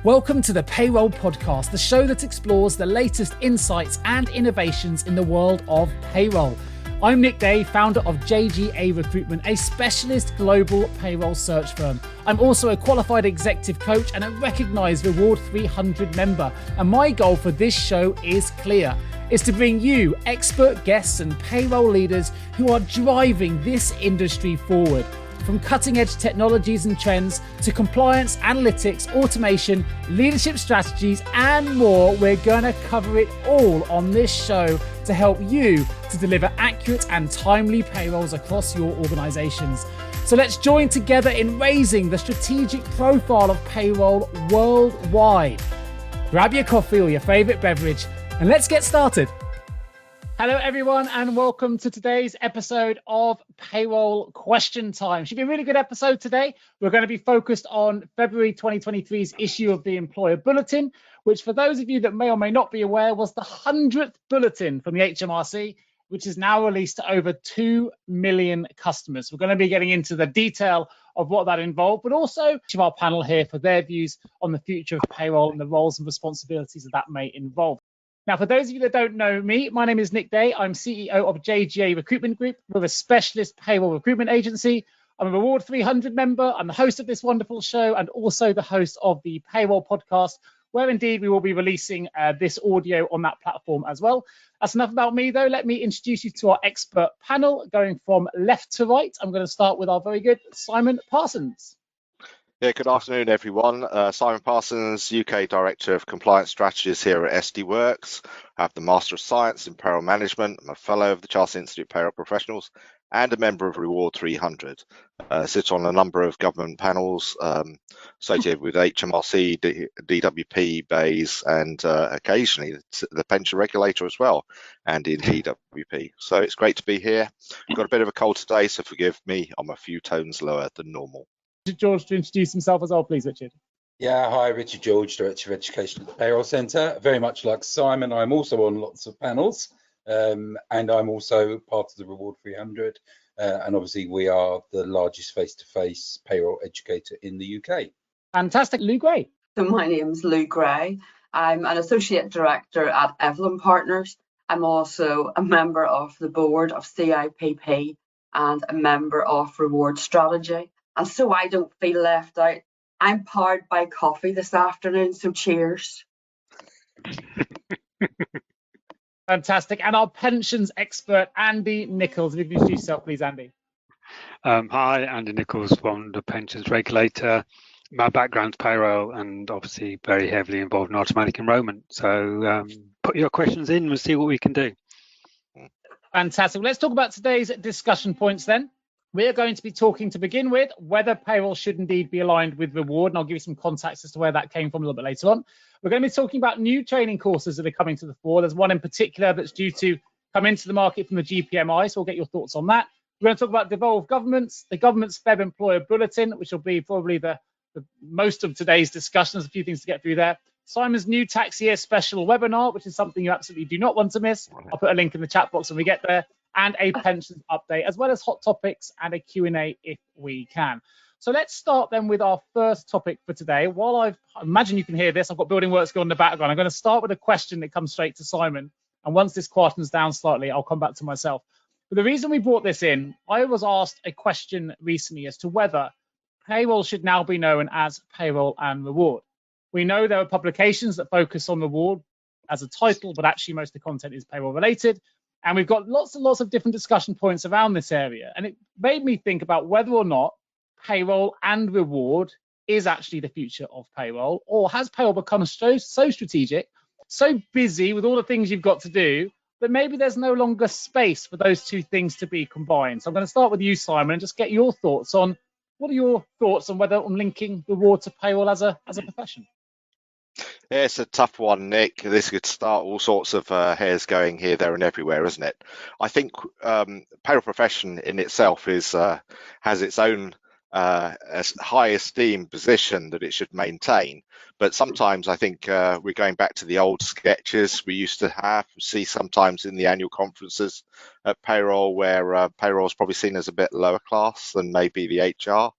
Welcome to the Payroll Podcast, the show that explores the latest insights and innovations in the world of payroll. I'm Nick Day, founder of JGA Recruitment, a specialist global payroll search firm. I'm also a qualified executive coach and a recognized Reward 300 member. And my goal for this show is clear. It's to bring you expert guests and payroll leaders who are driving this industry forward. From cutting-edge technologies and trends to compliance, analytics, automation, leadership strategies, and more, we're going to cover it all on this show to help you to deliver accurate and timely payrolls across your organizations. So let's join together in raising the strategic profile of payroll worldwide. Grab your coffee or your favorite beverage and let's get started. Hello, everyone, and welcome to today's episode of Payroll Question Time. Should be a really good episode today. We're going to be focused on February 2023's issue of the Employer Bulletin, which for those of you that may or may not be aware was the 100th bulletin from the HMRC, which is now released to over 2 million customers. We're going to be getting into the detail of what that involved, but also each of our panel here for their views on the future of payroll and the roles and responsibilities that may involve. Now, for those of you that don't know me, my name is Nick Day. I'm CEO of JGA Recruitment Group. We're a specialist payroll recruitment agency. I'm a Reward 300 member. I'm the host of this wonderful show and also the host of the Payroll Podcast, where indeed we will be releasing this audio on that platform as well. That's enough about me, though. Let me introduce you to our expert panel, going from left to right. I'm going to start with our very good Simon Parsons. Yeah, good afternoon, everyone. Simon Parsons, UK Director of Compliance Strategies here at Worx. I have the Master of Science in Payroll Management. I'm a Fellow of the Chartered Institute of Payroll Professionals and a member of Reward 300. Sit on a number of government panels associated with HMRC, DWP, BAYS, and occasionally the pension regulator as well, and in DWP. So it's great to be here. I've got a bit of a cold today, so forgive me. I'm a few tones lower than normal. George to introduce himself as well, please, Richard. Yeah, hi, Richard George, Director of Education at the Payroll Centre. Very much like Simon, I'm also on lots of panels, and I'm also part of the Reward 300, and obviously we are the largest face-to-face payroll educator in the UK. Fantastic. Lou Gray. So my name's Lou Gray. I'm an Associate Director at Evelyn Partners. I'm also a member of the board of CIPP and a member of Reward Strategy. And so I don't feel left out, I'm powered by coffee this afternoon, so cheers. Fantastic. And our pensions expert, Andy Nichols. If you can introduce yourself, please, Andy. Hi, Andy Nichols from the pensions regulator. My background's payroll and obviously very heavily involved in automatic enrolment. So put your questions in, we'll see what we can do. Fantastic. Well, let's talk about today's discussion points then. We are going to be talking to begin with whether payroll should indeed be aligned with reward, and I'll give you some context as to where that came from a little bit later on. We're going to be talking about new training courses that are coming to the fore. There's one in particular that's due to come into the market from the GPMI, so we'll get your thoughts on that. We're going to talk about devolved governments, the government's Feb Employer Bulletin, which will be probably the most of today's discussion. There's a few things to get through there. Simon's new tax year special webinar, which is something you absolutely do not want to miss. I'll put a link in the chat box when we get there. And a pensions update, as well as hot topics and a Q&A if we can. So let's start then with our first topic for today. While I imagine you can hear this, I've got building works going in the background. I'm going to start with a question that comes straight to Simon. And once this quietens down slightly, I'll come back to myself. But the reason we brought this in, I was asked a question recently as to whether payroll should now be known as payroll and reward. We know there are publications that focus on reward as a title, but actually most of the content is payroll related. And we've got lots and lots of different discussion points around this area. And it made me think about whether or not payroll and reward is actually the future of payroll, or has payroll become so strategic, so busy with all the things you've got to do, that maybe there's no longer space for those two things to be combined. So I'm going to start with you, Simon, and just get your thoughts on what are your thoughts on whether on linking reward to payroll as a profession? Yeah, it's a tough one, Nick. This could start all sorts of hairs going here, there, and everywhere, isn't it? I think payroll profession in itself has its own high esteem position that it should maintain. But sometimes I think we're going back to the old sketches we used to see sometimes in the annual conferences at payroll, where payroll is probably seen as a bit lower class than maybe the HR.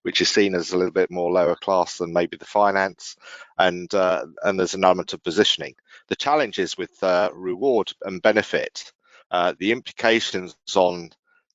which is seen as a little bit more lower class than maybe the finance, and there's an element of positioning. The challenge is with reward and benefit, the implications on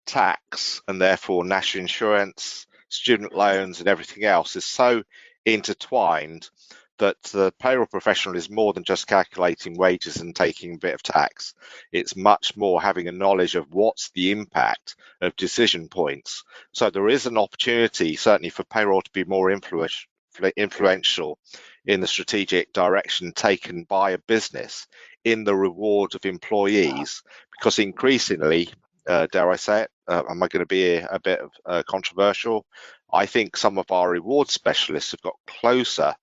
tax and therefore national insurance, student loans and everything else is so intertwined that the payroll professional is more than just calculating wages and taking a bit of tax. It's much more having a knowledge of what's the impact of decision points. So there is an opportunity, certainly for payroll to be more influential in the strategic direction taken by a business in the reward of employees, because increasingly, dare I say it, am I going to be a bit controversial? I think some of our reward specialists have got closer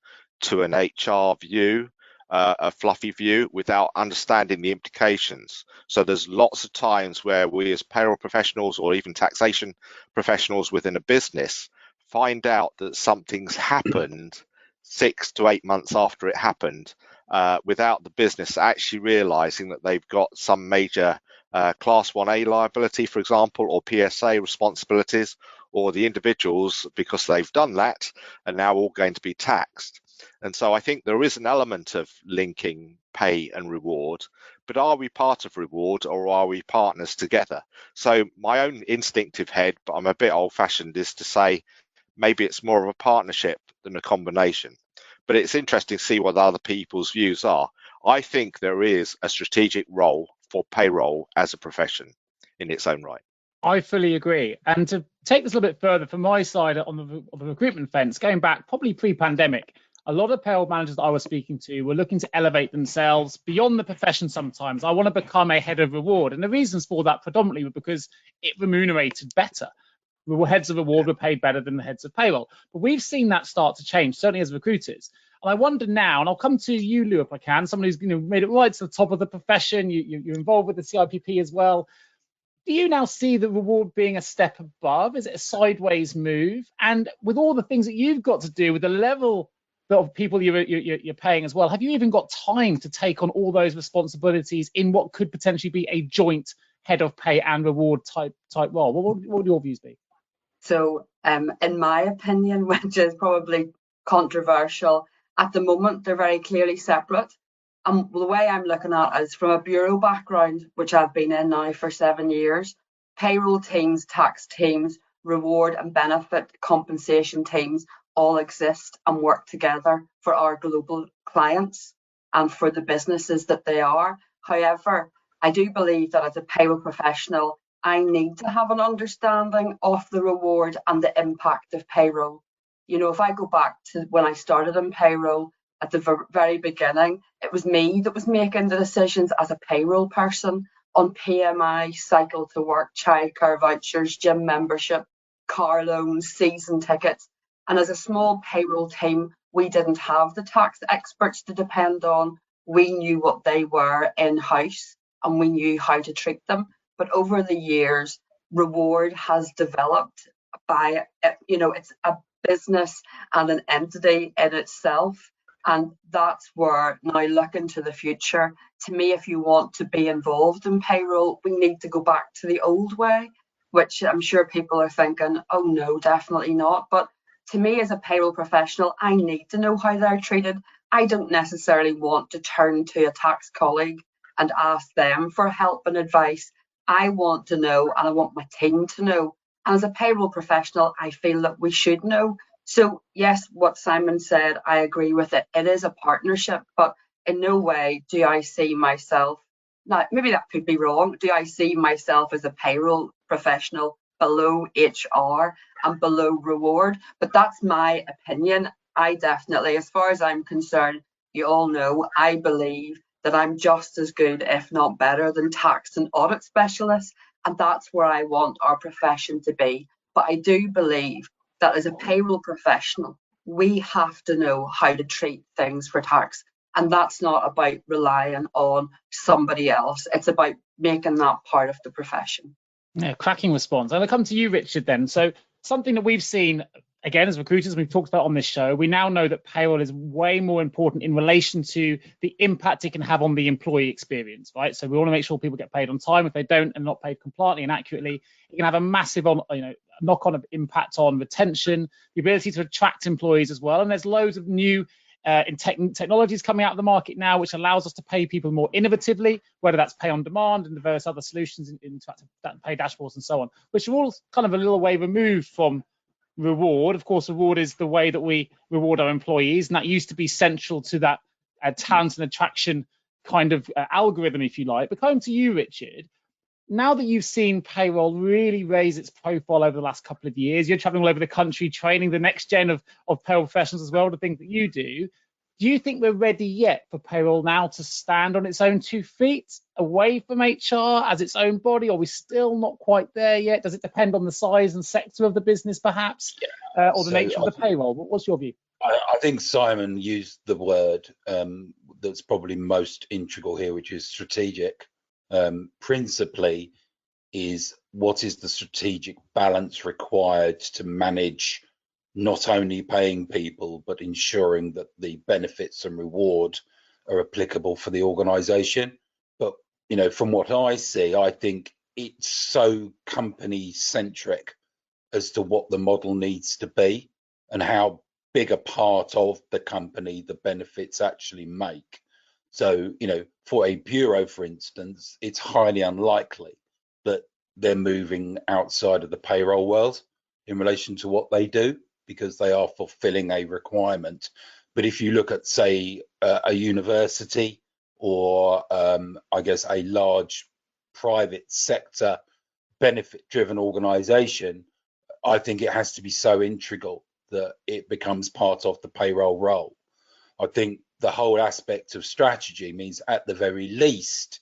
to an HR view, a fluffy view, without understanding the implications. So there's lots of times where we as payroll professionals or even taxation professionals within a business find out that something's happened 6 to 8 months after it happened, without the business actually realizing that they've got some major Class 1A liability, for example, or PSA responsibilities, or the individuals, because they've done that, are now all going to be taxed. And so I think there is an element of linking pay and reward, but are we part of reward or are we partners together? So my own instinctive head, but I'm a bit old-fashioned, is to say maybe it's more of a partnership than a combination. But it's interesting to see what other people's views are. I think there is a strategic role for payroll as a profession in its own right. I fully agree. And to take this a little bit further from my side on the recruitment fence, going back probably pre-pandemic, a lot of payroll managers that I was speaking to were looking to elevate themselves beyond the profession sometimes. I want to become a head of reward. And the reasons for that predominantly were because it remunerated better. Heads of reward were paid better than the heads of payroll. But we've seen that start to change, certainly as recruiters. And I wonder now, and I'll come to you, Lou, if I can, someone who's made it right to the top of the profession, you're involved with the CIPP as well. Do you now see the reward being a step above? Is it a sideways move? And with all the things that you've got to do, with the level of people you're paying as well, have you even got time to take on all those responsibilities in what could potentially be a joint head of pay and reward type role? What would your views be? So in my opinion, which is probably controversial, at the moment they're very clearly separate. And the way I'm looking at it is from a bureau background, which I've been in now for 7 years, payroll teams, tax teams, reward and benefit compensation teams all exist and work together for our global clients and for the businesses that they are. However, I do believe that as a payroll professional, I need to have an understanding of the reward and the impact of payroll. You know, if I go back to when I started in payroll at the very beginning, it was me that was making the decisions as a payroll person on PMI, cycle to work, childcare vouchers, gym membership, car loans, season tickets. And as a small payroll team, we didn't have the tax experts to depend on. We knew what they were in-house and we knew how to treat them. But over the years, reward has developed by, it's a business and an entity in itself. And that's where, now looking to the future, to me, if you want to be involved in payroll, we need to go back to the old way, which I'm sure people are thinking, oh no, definitely not. But to me, as a payroll professional, I need to know how they're treated. I don't necessarily want to turn to a tax colleague and ask them for help and advice. I want to know, and I want my team to know. And as a payroll professional, I feel that we should know. So yes, what Simon said, I agree with it. It is a partnership, but in no way do I see myself, now maybe that could be wrong, do I see myself as a payroll professional below HR and below reward? But that's my opinion. I definitely, as far as I'm concerned, you all know, I believe that I'm just as good, if not better, than tax and audit specialists. And that's where I want our profession to be. But I do believe that as a payroll professional, we have to know how to treat things for tax. And that's not about relying on somebody else. It's about making that part of the profession. Yeah, cracking response. And I'll come to you, Richard, then. So something that we've seen again, as recruiters, we've talked about on this show, we now know that payroll is way more important in relation to the impact it can have on the employee experience, right? So we want to make sure people get paid on time. If they don't and not paid compliantly and accurately, it can have a massive knock-on impact on retention, the ability to attract employees as well. And there's loads of new technologies coming out of the market now, which allows us to pay people more innovatively, whether that's pay on demand and the various other solutions in pay dashboards and so on, which are all kind of a little way removed from reward. Of course, reward is the way that we reward our employees, and that used to be central to that talent and attraction kind of algorithm, if you like. But coming to you, Richard, now that you've seen payroll really raise its profile over the last couple of years, you're traveling all over the country, training the next gen of payroll professionals as well, the things that you do. Do you think we're ready yet for payroll now to stand on its own 2 feet, away from HR as its own body? Or are we still not quite there yet? Does it depend on the size and sector of the business, perhaps, or the nature of the payroll? What's your view? I think Simon used the word that's probably most integral here, which is strategic. Principally is what is the strategic balance required to manage not only paying people, but ensuring that the benefits and reward are applicable for the organization. But, you know, from what I see, I think it's so company centric as to what the model needs to be and how big a part of the company the benefits actually make. So, you know, for a bureau, for instance, it's highly unlikely that they're moving outside of the payroll world in relation to what they do, because they are fulfilling a requirement. But if you look at, say, a university or I guess a large private sector benefit-driven organization, I think it has to be so integral that it becomes part of the payroll role. I think the whole aspect of strategy means, at the very least,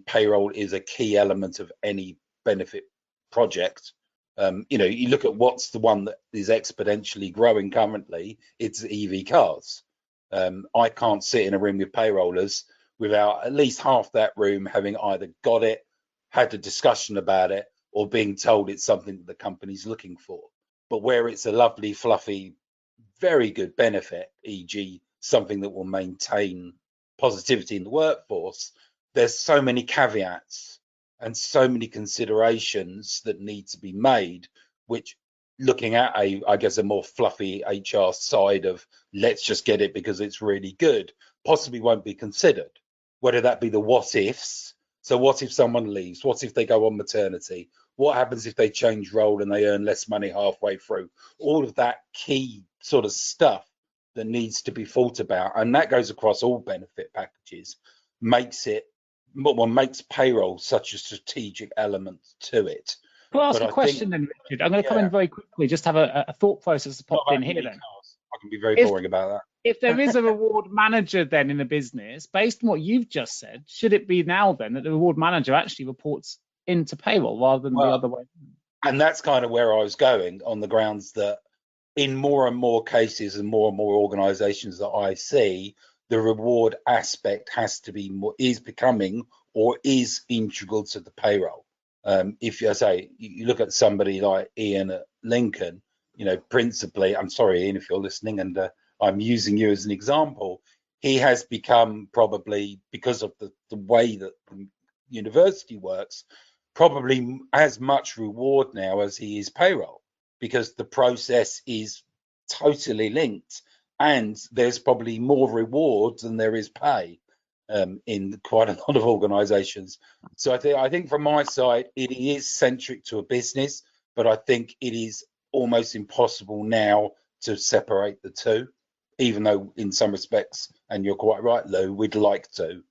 payroll is a key element of any benefit project. You know, you look at what's the one that is exponentially growing currently, it's EV cars. I can't sit in a room with payrollers without at least half that room having either got it, had a discussion about it, or being told it's something that the company's looking for. But where it's a lovely, fluffy, very good benefit, e.g. something that will maintain positivity in the workforce, there's so many caveats and so many considerations that need to be made, which, looking at I guess a more fluffy HR side of let's just get it because it's really good, possibly won't be considered. Whether that be the what ifs. So what if someone leaves? What if they go on maternity? What happens if they change role and they earn less money halfway through? All of that key sort of stuff that needs to be thought about, and that goes across all benefit packages, makes payroll such a strategic element to it. Can I ask a question then, Richard? I'm going to come in very quickly, just have a thought process popped in here then. I can be very boring about that. If there is a reward manager then in the business, based on what you've just said, should it be now then that the reward manager actually reports into payroll rather than the other way? And that's kind of where I was going, on the grounds that in more and more cases and more organizations that I see, the reward aspect has to be is becoming or is integral to the payroll. If you look at somebody like Ian at Lincoln, you know, principally, I'm sorry, Ian, if you're listening, and I'm using you as an example, he has become, probably because of the way that the university works, probably as much reward now as he is payroll, because the process is totally linked, and there's probably more rewards than there is pay in quite a lot of organizations. So I think from my side, it is centric to a business, but I think it is almost impossible now to separate the two, even though in some respects, and you're quite right, Lou, we'd like to.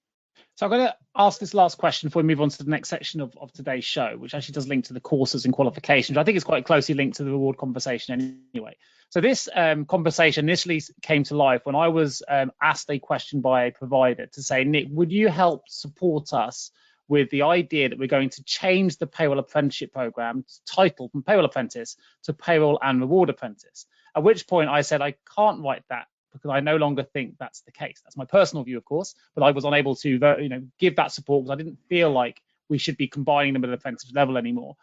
So I'm going to ask this last question before we move on to the next section of today's show, which actually does link to the courses and qualifications. I think it's quite closely linked to the reward conversation anyway. So this conversation initially came to life when I was asked a question by a provider to say, Nick, would you help support us with the idea that we're going to change the payroll apprenticeship program title from payroll apprentice to payroll and reward apprentice? At which point I said, I can't write that, because I no longer think that's the case. That's my personal view, of course, but I was unable to give that support because I didn't feel like we should be combining them at an apprentice level anymore.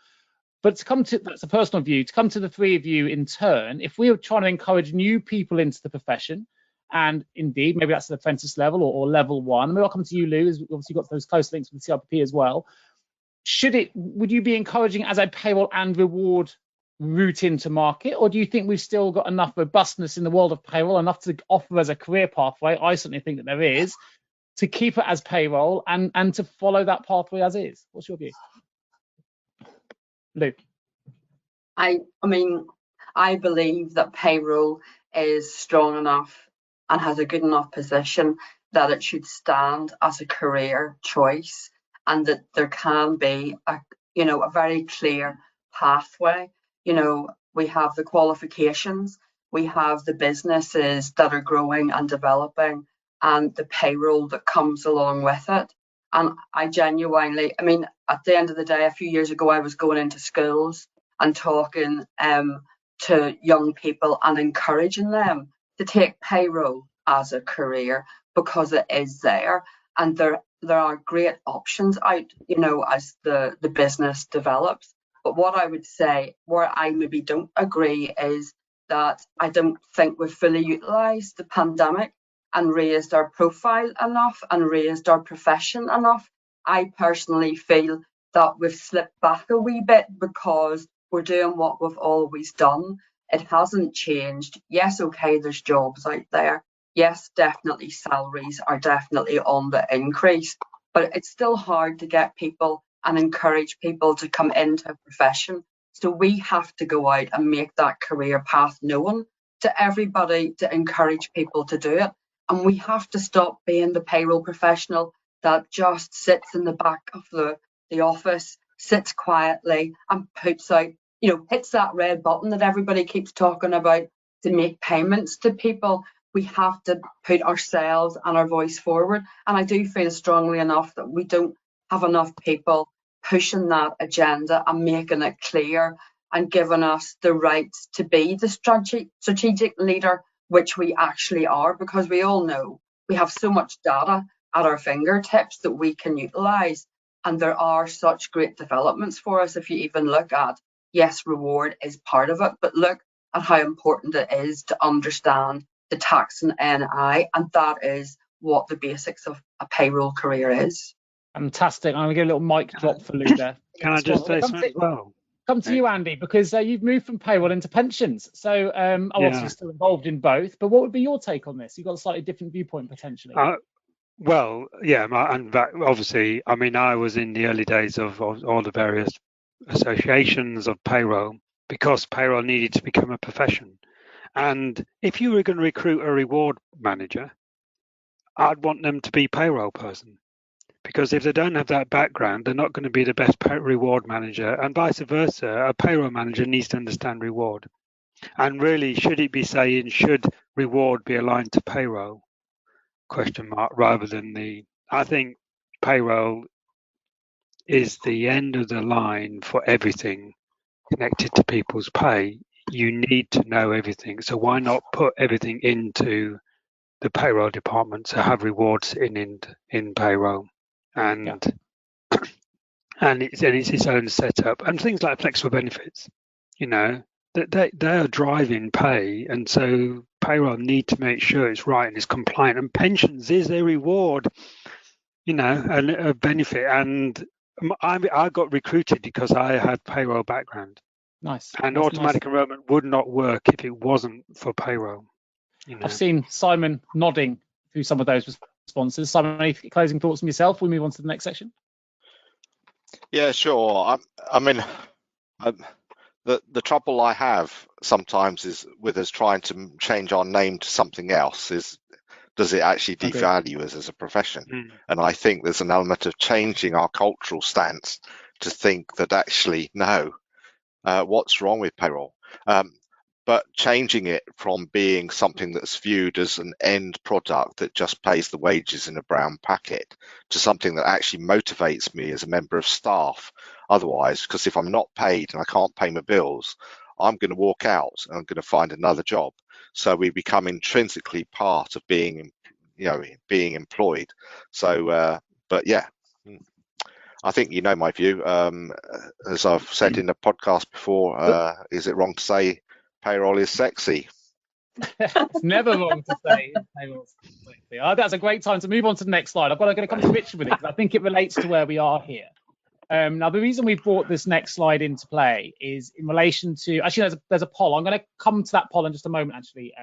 But to come to, that's a personal view, to come to the three of you in turn, if we were trying to encourage new people into the profession, and indeed, maybe that's the apprentice level or level one, maybe I'll come to you, Lou, as we've obviously got those close links with the CRPP as well. Would you be encouraging as a payroll and reward route into market, or do you think we've still got enough robustness in the world of payroll, enough to offer as a career pathway? I certainly think that there is, to keep it as payroll and to follow that pathway as is. What's your view, Lou? I mean, I believe that payroll is strong enough and has a good enough position that it should stand as a career choice, and that there can be a very clear pathway. We have the qualifications, we have the businesses that are growing and developing, and the payroll that comes along with it. And I genuinely, at the end of the day, a few years ago, I was going into schools and talking to young people and encouraging them to take payroll as a career, because it is there, and there are great options out, as the business develops. But what I would say, where I maybe don't agree, is that I don't think we've fully utilised the pandemic and raised our profile enough and raised our profession enough. I personally feel that we've slipped back a wee bit because we're doing what we've always done. It hasn't changed. Yes, okay, there's jobs out there. Yes, definitely salaries are definitely on the increase, but it's still hard to get people and encourage people to come into a profession. So we have to go out and make that career path known to everybody to encourage people to do it. And we have to stop being the payroll professional that just sits in the back of the office, sits quietly and puts out, hits that red button that everybody keeps talking about to make payments to people. We have to put ourselves and our voice forward. And I do feel strongly enough that we don't have enough people pushing that agenda and making it clear and giving us the rights to be the strategic leader, which we actually are, because we all know we have so much data at our fingertips that we can utilise. And there are such great developments for us. If you even look at, yes, reward is part of it, but look at how important it is to understand the tax and NI, and that is what the basics of a payroll career is. Fantastic. I'm going to get a little mic drop for Lou there. Can I just say something as well? Come to you, Andy, because you've moved from payroll into pensions. So obviously still involved in both, but what would be your take on this? You've got a slightly different viewpoint potentially. Well, yeah, and obviously, I was in the early days of all the various associations of payroll, because payroll needed to become a profession. And if you were going to recruit a reward manager, I'd want them to be payroll person, because if they don't have that background, they're not going to be the best reward manager, and vice versa. A payroll manager needs to understand reward. And really, should it be saying, should reward be aligned to payroll? ? Rather than I think payroll is the end of the line for everything connected to people's pay. You need to know everything. So why not put everything into the payroll department to have rewards in payroll, and it's its own setup, and things like flexible benefits, that they are driving pay, and so payroll need to make sure it's right and it's compliant. And pensions is a reward, and a benefit. And I got recruited because I had payroll background. Nice. And automatic enrollment would not work if it wasn't for payroll. I've seen Simon nodding through some of those responses. Simon, any closing thoughts from yourself? We move on to the next section. Yeah, sure. The trouble I have sometimes is with us trying to change our name to something else is, does it actually devalue us as a profession? And I think there's an element of changing our cultural stance to think that actually, no, what's wrong with payroll? But changing it from being something that's viewed as an end product that just pays the wages in a brown packet to something that actually motivates me as a member of staff. Otherwise, because if I'm not paid and I can't pay my bills, I'm going to walk out and I'm going to find another job. So we become intrinsically part of being employed. So, but yeah. I think you know my view. As I've said in the podcast before, is it wrong to say payroll is sexy? It's never wrong to say payroll's sexy. That's a great time to move on to the next slide. I'm going to come to Richard with it because I think it relates to where we are here. Now, the reason we brought this next slide into play is in relation to, actually, there's a poll. I'm going to come to that poll in just a moment, actually,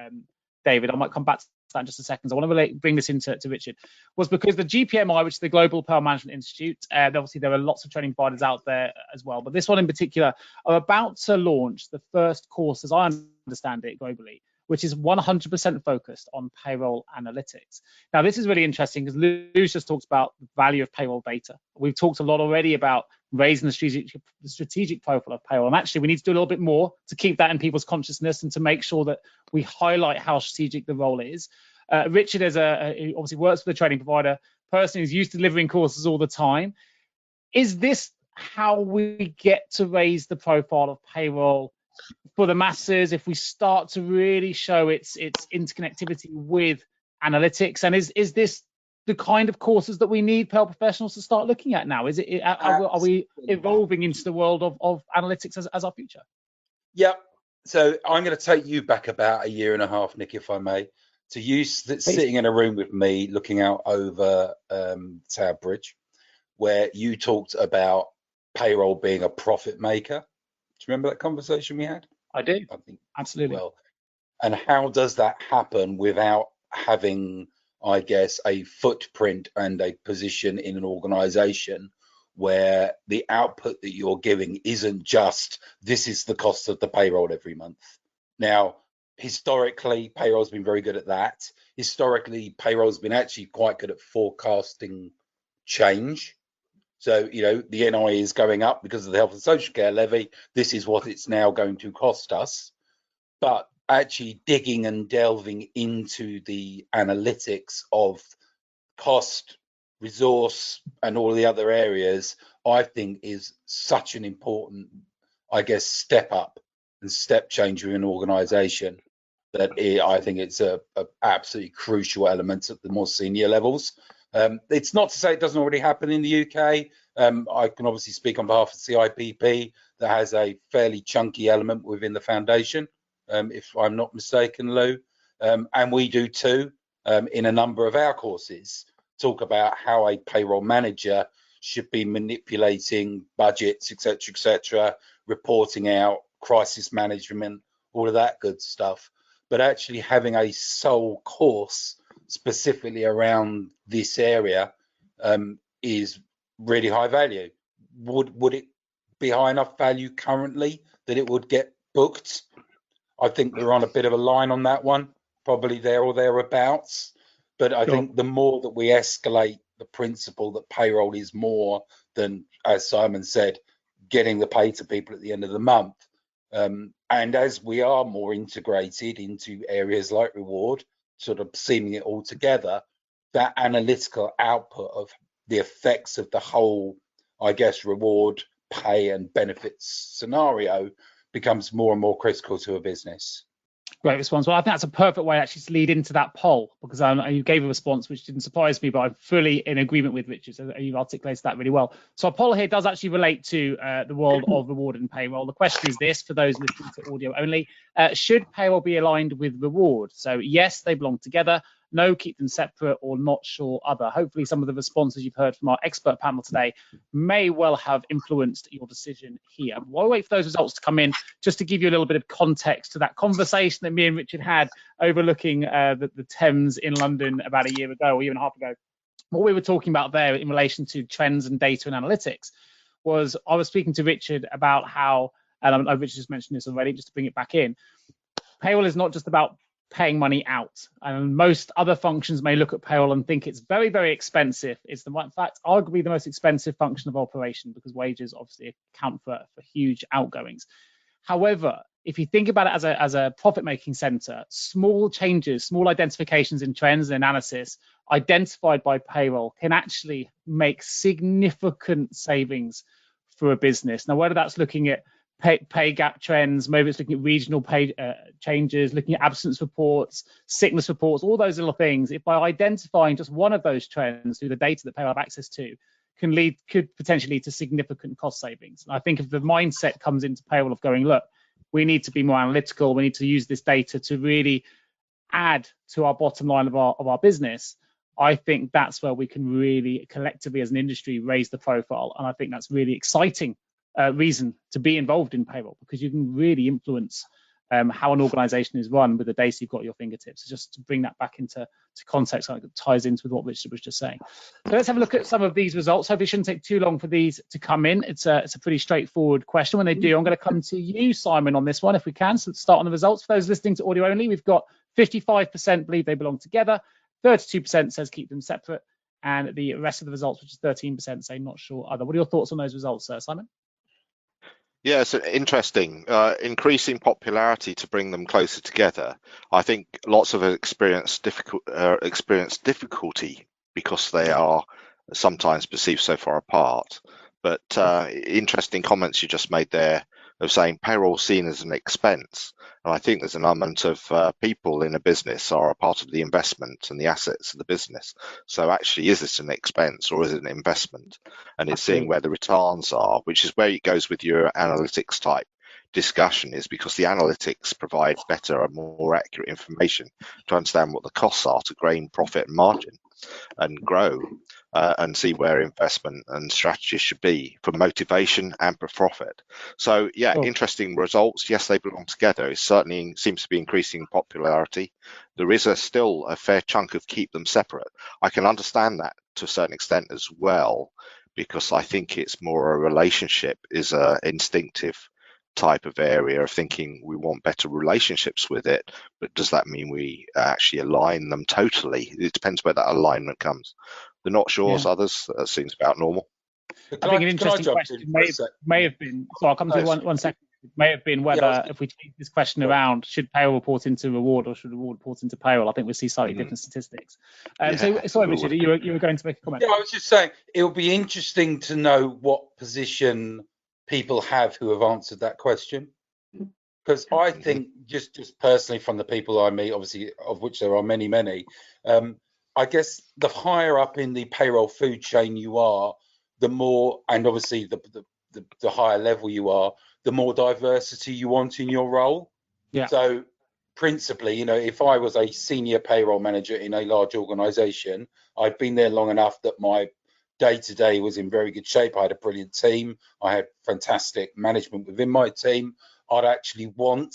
David. I might come back to that in just a second. So I want to bring this into Richard, was because the GPMI, which is the Global Payroll Management Institute, obviously there are lots of training providers out there as well, but this one in particular are about to launch the first course, as I understand it, globally, which is 100% focused on payroll analytics. Now, this is really interesting because Lou's just talked about the value of payroll data. We've talked a lot already about raising the strategic profile of payroll. And actually, we need to do a little bit more to keep that in people's consciousness and to make sure that we highlight how strategic the role is. Richard who obviously works for the training provider, person who's used to delivering courses all the time. Is this how we get to raise the profile of payroll for the masses, if we start to really show its interconnectivity with analytics? And is this the kind of courses that we need payroll professionals to start looking at now? Are we evolving into the world of analytics as our future? Yeah. So I'm going to take you back about a year and a half, Nick, if I may, to you sitting in a room with me, looking out over Tower Bridge, where you talked about payroll being a profit maker. Do you remember that conversation we had? I do. I think absolutely. Well, and how does that happen without having, I guess, a footprint and a position in an organization where the output that you're giving isn't just, this is the cost of the payroll every month? Now, historically, payroll's been very good at that. Historically, payroll's been actually quite good at forecasting change. So, you know, the NI is going up because of the health and social care levy. This is what it's now going to cost us. But actually digging and delving into the analytics of cost, resource, and all the other areas, I think is such an important, I guess, step up and step change within an organisation that I think it's a absolutely crucial element at the more senior levels. It's not to say it doesn't already happen in the UK. I can obviously speak on behalf of CIPP that has a fairly chunky element within the foundation, if I'm not mistaken, Lou. And we do too, in a number of our courses, talk about how a payroll manager should be manipulating budgets, etc., reporting out, crisis management, all of that good stuff. But actually having a sole course specifically around this area is really high value. Would it be high enough value currently that it would get booked? I think we're on a bit of a line on that one, probably there or thereabouts. But I think the more that we escalate the principle that payroll is more than, as Simon said, getting the pay to people at the end of the month. And as we are more integrated into areas like reward, sort of seaming it all together, that analytical output of the effects of the whole, I guess, reward, pay and benefits scenario becomes more and more critical to a business. Great response. Well, I think that's a perfect way actually to lead into that poll, because you gave a response which didn't surprise me, but I'm fully in agreement with Richard. So you've articulated that really well. So our poll here does actually relate to the world of reward and payroll. The question is this, for those listening to audio only: should payroll be aligned with reward? So yes, they belong together. No, keep them separate, or not sure other. Hopefully some of the responses you've heard from our expert panel today may well have influenced your decision here. While we wait for those results to come in, just to give you a little bit of context to that conversation that me and Richard had overlooking the Thames in London about a year ago or a year and a half ago. What we were talking about there in relation to trends and data and analytics was, I was speaking to Richard about how, and Richard just mentioned this already, just to bring it back in, payroll is not just about paying money out. And most other functions may look at payroll and think it's very, very expensive. It's in fact arguably the most expensive function of operation, because wages obviously account for huge outgoings. However, if you think about it as a profit-making center, small changes, small identifications in trends and analysis identified by payroll can actually make significant savings for a business. Now, whether that's looking at pay gap trends, maybe it's looking at regional pay changes, looking at absence reports, sickness reports, all those little things. If by identifying just one of those trends through the data that payroll have access to, could potentially lead to significant cost savings. And I think if the mindset comes into payroll of going, look, we need to be more analytical, we need to use this data to really add to our bottom line of our business, I think that's where we can really collectively as an industry raise the profile. And I think that's really exciting reason to be involved in payroll, because you can really influence how an organization is run with the data you've got at your fingertips. So just to bring that back into context, it ties into with what Richard was just saying. So let's have a look at some of these results. Hopefully it shouldn't take too long for these to come in. It's a pretty straightforward question. When they do, I'm going to come to you, Simon, on this one, if we can. So let's start on the results. For those listening to audio only, we've got 55% believe they belong together, 32% says keep them separate, and the rest of the results, which is 13%, say not sure other. What are your thoughts on those results, Simon? Yeah, it's interesting. Increasing popularity to bring them closer together. I think lots of experience difficulty because they are sometimes perceived so far apart. But interesting comments you just made there of saying payroll seen as an expense. And I think there's an element of people in a business are a part of the investment and the assets of the business. So actually, is this an expense or is it an investment? And it's seeing where the returns are, which is where it goes with your analytics type discussion, is because the analytics provide better and more accurate information to understand what the costs are to gain profit and margin and grow and see where investment and strategy should be for motivation and for profit. So yeah, interesting results. Yes, they belong together. It certainly seems to be increasing popularity. There is still a fair chunk of keep them separate. I can understand that to a certain extent as well, because I think it's more a relationship, is a instinctive type of area of thinking we want better relationships with it, but does that mean we actually align them totally? It depends where that alignment comes. The not sure as others, that seems about normal. I think an interesting question may have been, so I'll come to one second, may have been whether if we change this question around, should payroll report into reward or should reward report into payroll? I think we'll see slightly different statistics. So sorry, Richard, you were going to make a comment. Yeah, I was just saying it'll be interesting to know what position people have who have answered that question, because I think just personally from the people I meet, obviously of which there are many, I guess the higher up in the payroll food chain you are, the more, and obviously the higher level you are, the more diversity you want in your role. Yeah. So principally, if I was a senior payroll manager in a large organization, I'd been there long enough that my day-to-day was in very good shape. I had a brilliant team. I had fantastic management within my team. I'd actually want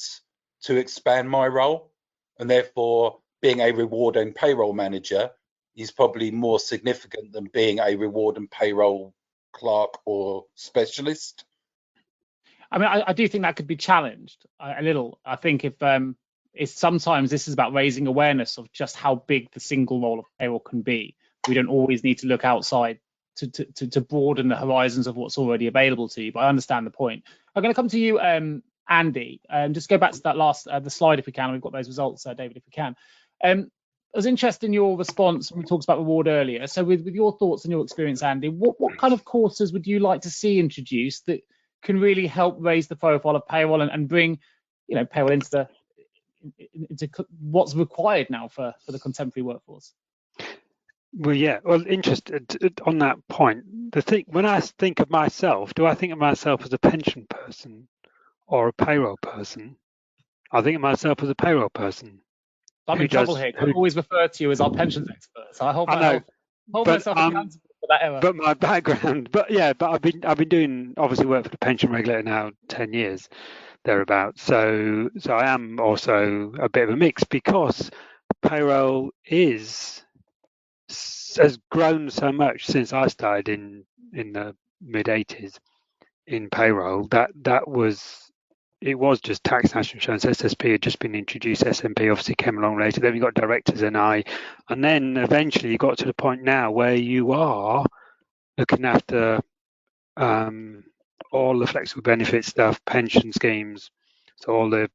to expand my role, and therefore being a reward and payroll manager is probably more significant than being a reward and payroll clerk or specialist. I mean, I do think that could be challenged a little. I think if it's sometimes this is about raising awareness of just how big the single role of payroll can be. We don't always need to look outside to broaden the horizons of what's already available to you, but I understand the point. I'm going to come to you, Andy, just go back to that last the slide if we can. We've got those results, David, if we can. I was interested in your response when we talked about reward earlier. So with your thoughts and your experience, Andy, what kind of courses would you like to see introduced that can really help raise the profile of payroll and bring payroll into what's required now for the contemporary workforce? Well, yeah. Well, interested on that point. When I think of myself, do I think of myself as a pension person or a payroll person? I think of myself as a payroll person. I'm in trouble here. I always refer to you as our pensions expert, so I hold myself accountable for that error. But my background, I've been doing obviously work for the pension regulator now 10 years thereabouts. So I am also a bit of a mix, because payroll has grown so much since I started in the mid 80s in payroll that it was just tax, national insurance, SSP had just been introduced, SMP obviously came along later, then you got directors and then eventually you got to the point now where you are looking after all the flexible benefit stuff, pension schemes, so all the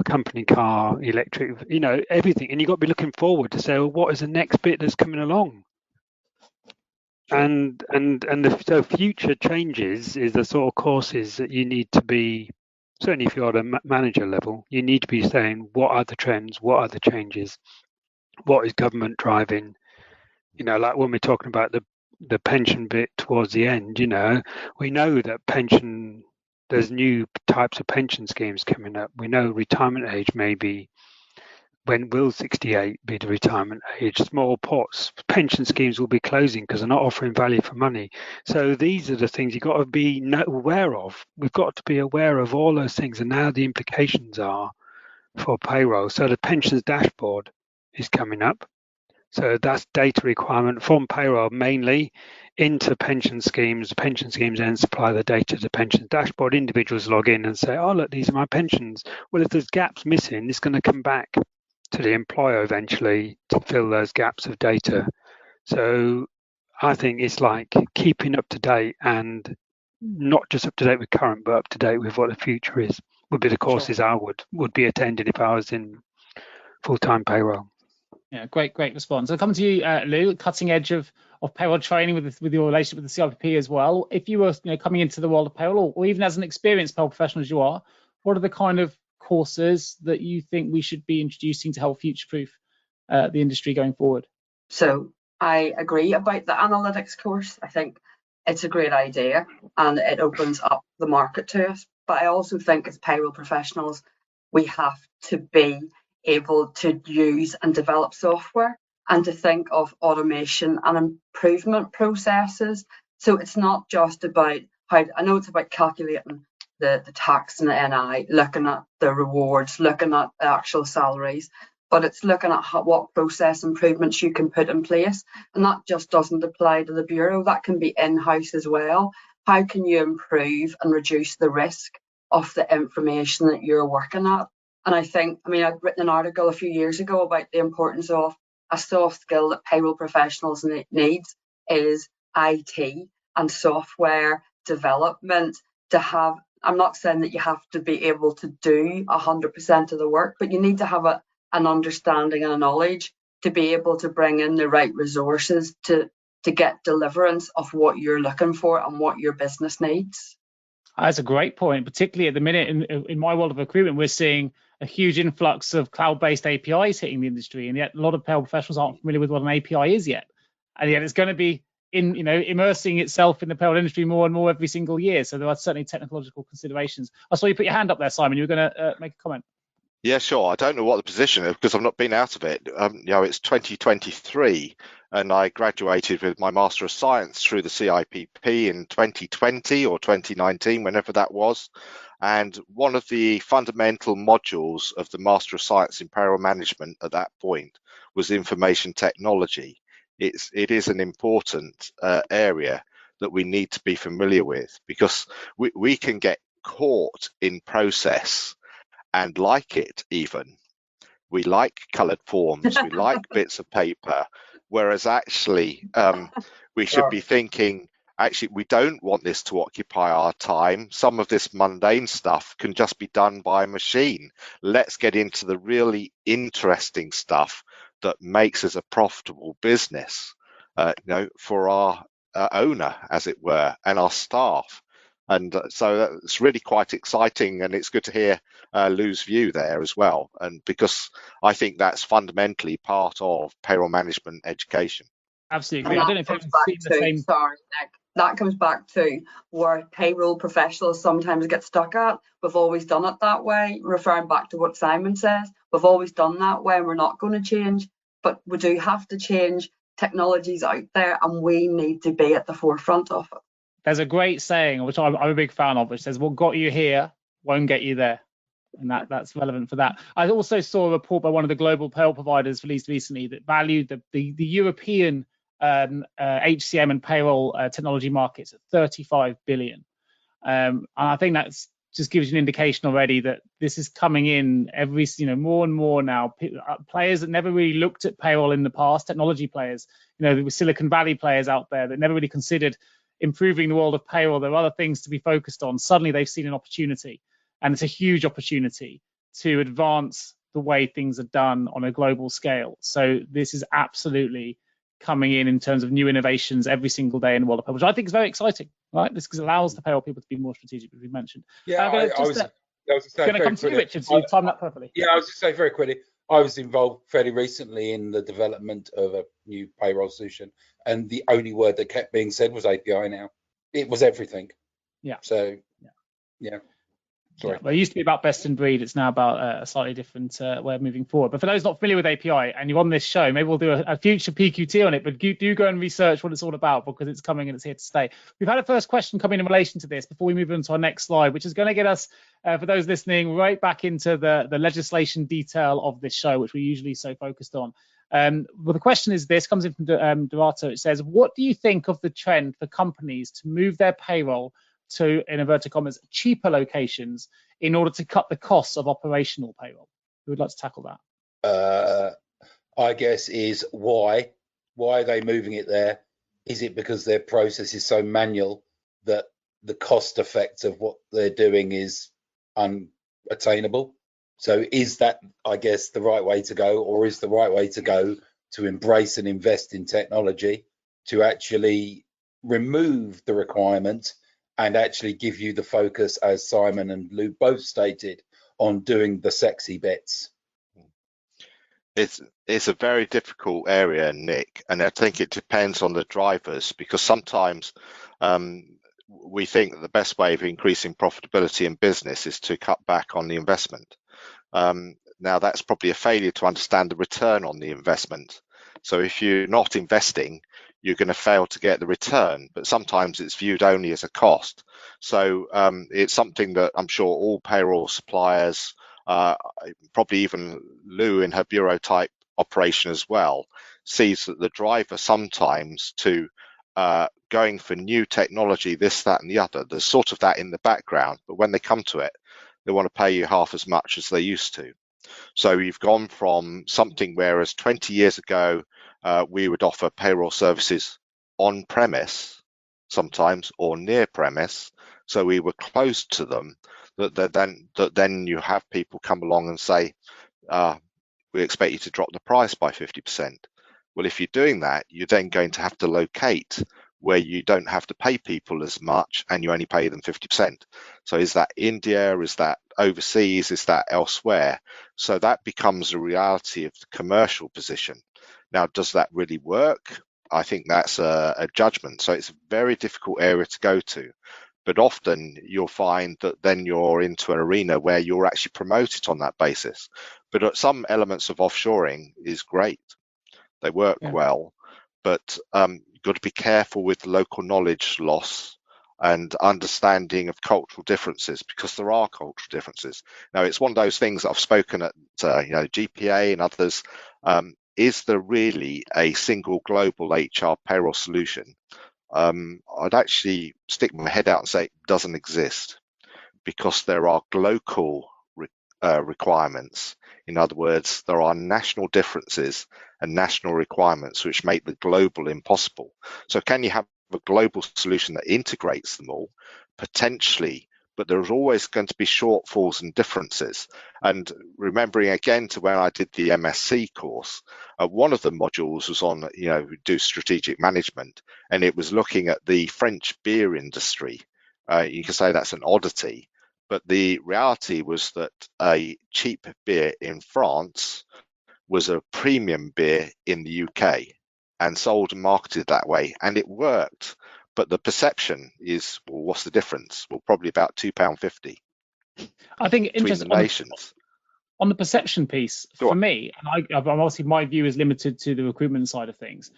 company car, electric, everything, and you've got to be looking forward to say, well, what is the next bit that's coming along? And so future changes is the sort of courses that you need to be, certainly if you're at a manager level, you need to be saying, what are the trends, what are the changes, what is government driving? Like when we're talking about the pension bit towards the end, we know that there's new types of pension schemes coming up. We know retirement age may be, when will 68 be the retirement age? Small pots, pension schemes will be closing because they're not offering value for money. So these are the things you've got to be aware of. We've got to be aware of all those things and now the implications are for payroll. So the pensions dashboard is coming up. So that's data requirement from payroll mainly into pension schemes. The pension schemes then supply the data to the pensions dashboard. Individuals log in and say, oh, look, these are my pensions. Well, if there's gaps missing, it's going to come back to the employer eventually to fill those gaps of data. So I think it's like keeping up to date, and not just up to date with current, but up to date with what the future is, would be the courses I would be attending if I was in full-time payroll. Yeah, great response. I'll come to you, Lou, cutting edge of payroll training with your relationship with the CIPP as well. If you were coming into the world of payroll, or even as an experienced payroll professional as you are, what are the kind of courses that you think we should be introducing to help future-proof the industry going forward? So I agree about the analytics course. I think it's a great idea and it opens up the market to us. But I also think as payroll professionals, we have to be able to use and develop software and to think of automation and improvement processes. So it's not just about I know it's about calculating the tax and the NI, looking at the rewards, looking at the actual salaries, but it's looking at what process improvements you can put in place. And that just doesn't apply to the Bureau. That can be in-house as well. How can you improve and reduce the risk of the information that you're working at? And I think, I'd written an article a few years ago about the importance of a soft skill that payroll professionals need is IT and software development to have. I'm not saying that you have to be able to do 100% of the work, but you need to have an understanding and a knowledge to be able to bring in the right resources to get deliverance of what you're looking for and what your business needs. That's a great point, particularly at the minute in my world of recruitment, we're seeing a huge influx of cloud-based APIs hitting the industry, and yet a lot of payroll professionals aren't familiar with what an API is yet, and yet it's going to be immersing itself in the payroll industry more and more every single year. So there are certainly technological considerations. I saw you put your hand up there, Simon. You were going to make a comment. Yeah, sure. I don't know what the position is because I've not been out of it. It's 2023 and I graduated with my Master of Science through the CIPP in 2020 or 2019, whenever that was. And one of the fundamental modules of the Master of Science in Payroll Management at that point was information technology. It is an important area that we need to be familiar with, because we can get caught in process and like it even. We like coloured forms, we like bits of paper, whereas actually we should be thinking, actually, we don't want this to occupy our time. Some of this mundane stuff can just be done by a machine. Let's get into the really interesting stuff that makes us a profitable business, for our owner, as it were, and our staff. And so it's really quite exciting, and it's good to hear Lou's view there as well. And because I think that's fundamentally part of payroll management education. Absolutely. I don't know if anyone's seen the same. Sorry, Nick. That comes back to where payroll professionals sometimes get stuck at. We've always done it that way, referring back to what Simon says. We've always done that way, and we're not going to change. But we do have to change. Technology's out there, and we need to be at the forefront of it. There's a great saying, which I'm a big fan of, which says, what got you here won't get you there. And that's relevant for that. I also saw a report by one of the global payroll providers released recently that valued the European HCM and payroll technology markets at 35 billion. And I think that's just gives you an indication already that this is coming in every, more and more now. Players that never really looked at payroll in the past, technology players, there were Silicon Valley players out there that never really considered improving the world of payroll. There are other things to be focused on. Suddenly they've seen an opportunity, and it's a huge opportunity to advance the way things are done on a global scale. So this is absolutely coming in terms of new innovations every single day in the world of payroll, which I think is very exciting, right? This allows the payroll people to be more strategic, as we mentioned. Yeah, I was going to come to you, Richard, so you've timed that perfectly. Yeah, I was just saying very quickly, I was involved fairly recently in the development of a new payroll solution, and the only word that kept being said was API now. It was everything. Yeah. So, yeah. Sorry. Yeah, well, it used to be about best in breed. It's now about a slightly different way of moving forward. But for those not familiar with API and you're on this show, maybe we'll do a future PQT on it. But do go and research what it's all about, because it's coming and it's here to stay. We've had a first question come in relation to this before we move on to our next slide, which is going to get us, for those listening, right back into the legislation detail of this show, which we're usually so focused on. Well, the question is this, comes in from Dorato. It says, what do you think of the trend for companies to move their payroll to, in inverted commas, cheaper locations in order to cut the costs of operational payroll? Who would like to tackle that? I guess is why are they moving it there? Is it because their process is so manual that the cost effect of what they're doing is unattainable? So is that, I guess, the right way to go, or is the right way to go to embrace and invest in technology to actually remove the requirement and actually give you the focus, as Simon and Lou both stated, on doing the sexy bits? It's a very difficult area, Nick, and I think it depends on the drivers, because sometimes we think that the best way of increasing profitability in business is to cut back on the investment. Now, that's probably a failure to understand the return on the investment. So if you're not investing, you're going to fail to get the return, but sometimes it's viewed only as a cost. So it's something that I'm sure all payroll suppliers, probably even Lou in her bureau type operation as well, sees that the driver sometimes to going for new technology, this, that, and the other, there's sort of that in the background, but when they come to it, they want to pay you half as much as they used to. So you've gone from something whereas 20 years ago, we would offer payroll services on premise sometimes or near premise, so we were close to them, that then you have people come along and say, we expect you to drop the price by 50%. Well, if you're doing that, you're then going to have to locate where you don't have to pay people as much and you only pay them 50%. So is that India? Is that overseas? Is that elsewhere? So that becomes a reality of the commercial position. Now, does that really work? I think that's a judgment. So it's a very difficult area to go to. But often you'll find that then you're into an arena where you're actually promoted on that basis. But some elements of offshoring is great. They work well, but you've got to be careful with local knowledge loss and understanding of cultural differences, because there are cultural differences. Now, it's one of those things that I've spoken at GPA and others. Is there really a single global HR payroll solution? I'd actually stick my head out and say it doesn't exist, because there are local requirements. In other words, there are national differences and national requirements which make the global impossible. So can you have a global solution that integrates them all? Potentially, but there's always going to be shortfalls and differences. And remembering again to when I did the MSc course, one of the modules was on, do strategic management, and it was looking at the French beer industry. You can say that's an oddity, but the reality was that a cheap beer in France was a premium beer in the UK and sold and marketed that way, and it worked. But the perception is, well, what's the difference? Well, probably about £2.50. I think interesting on the perception piece for me, and obviously my view is limited to the recruitment side of things.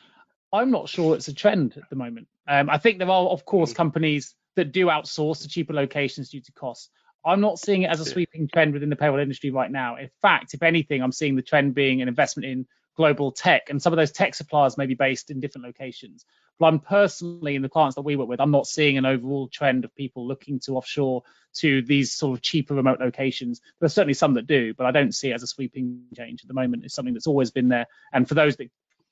I'm not sure it's a trend at the moment. I think there are, of course, companies that do outsource to cheaper locations due to costs. I'm not seeing it as a sweeping trend within the payroll industry right now. In fact, if anything, I'm seeing the trend being an investment in global tech, and some of those tech suppliers may be based in different locations. But I'm personally, in the clients that we work with, I'm not seeing an overall trend of people looking to offshore to these sort of cheaper remote locations. There's certainly some that do, but I don't see it as a sweeping change at the moment. It's something that's always been there. And for as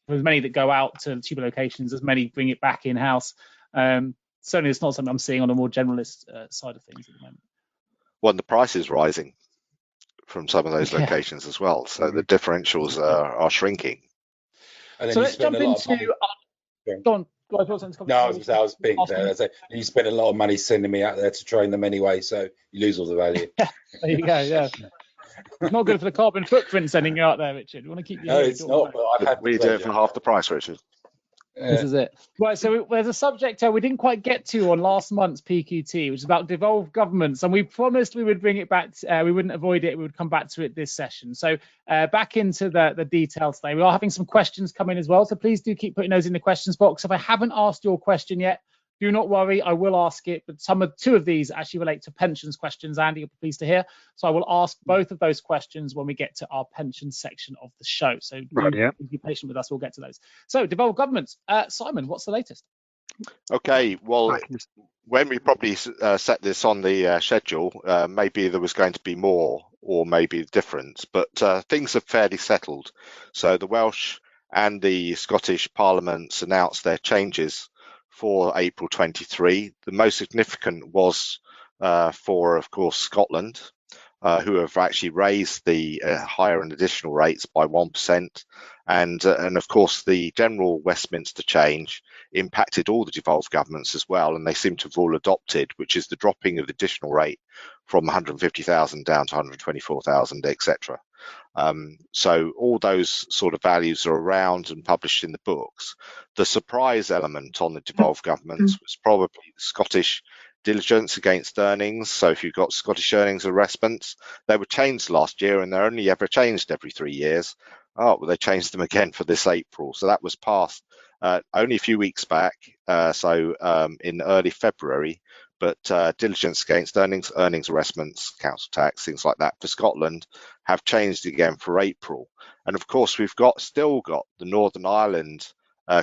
many that go out to cheaper locations, as many bring it back in-house. Certainly it's not something I'm seeing on a more generalist side of things at the moment. Well, the price is rising from some of those locations as well. So the differentials are shrinking. And then so let's jump into... Go on. No, I was being there. You spend a lot of money sending me out there to train them anyway, so you lose all the value. There you go, yeah. It's not good for the carbon footprint sending you out there, Richard. You want to keep your No, it's not, but I've had the We do it pleasure. for half the price, Richard. This is it. Right, so there's a subject we didn't quite get to on last month's PQT, which is about devolved governments, and we promised we would bring it back. We wouldn't avoid it. We would come back to it this session. So back into the details today. We are having some questions come in as well, so please do keep putting those in the questions box. If I haven't asked your question yet, do not worry, I will ask it, but two of these actually relate to pensions questions, Andy, you'll be pleased to hear. So I will ask both of thsions questions when we get to our pensions section of the show. So be patient with us, we'll get to those. So devolved governments, Simon, what's the latest? Okay, well, when we probably set this on the schedule, maybe there was going to be more or maybe different, but things have fairly settled. So the Welsh and the Scottish Parliaments announced their changes for April 23. The most significant was for, of course, Scotland, who have actually raised the higher and additional rates by 1%. And of course, the general Westminster change impacted all the devolved governments as well, and they seem to have all adopted, which is the dropping of the additional rate from 150,000 down to 124,000, etc. So all those sort of values are around and published in the books. The surprise element on the devolved governments was probably the Scottish diligence against earnings. So if you've got Scottish earnings arrestments, they were changed last year and they're only ever changed every 3 years. Oh, well, they changed them again for this April. So that was passed only a few weeks back, in early February. But diligence against earnings arrestments, council tax, things like that for Scotland have changed again for April. And of course, we've still got the Northern Ireland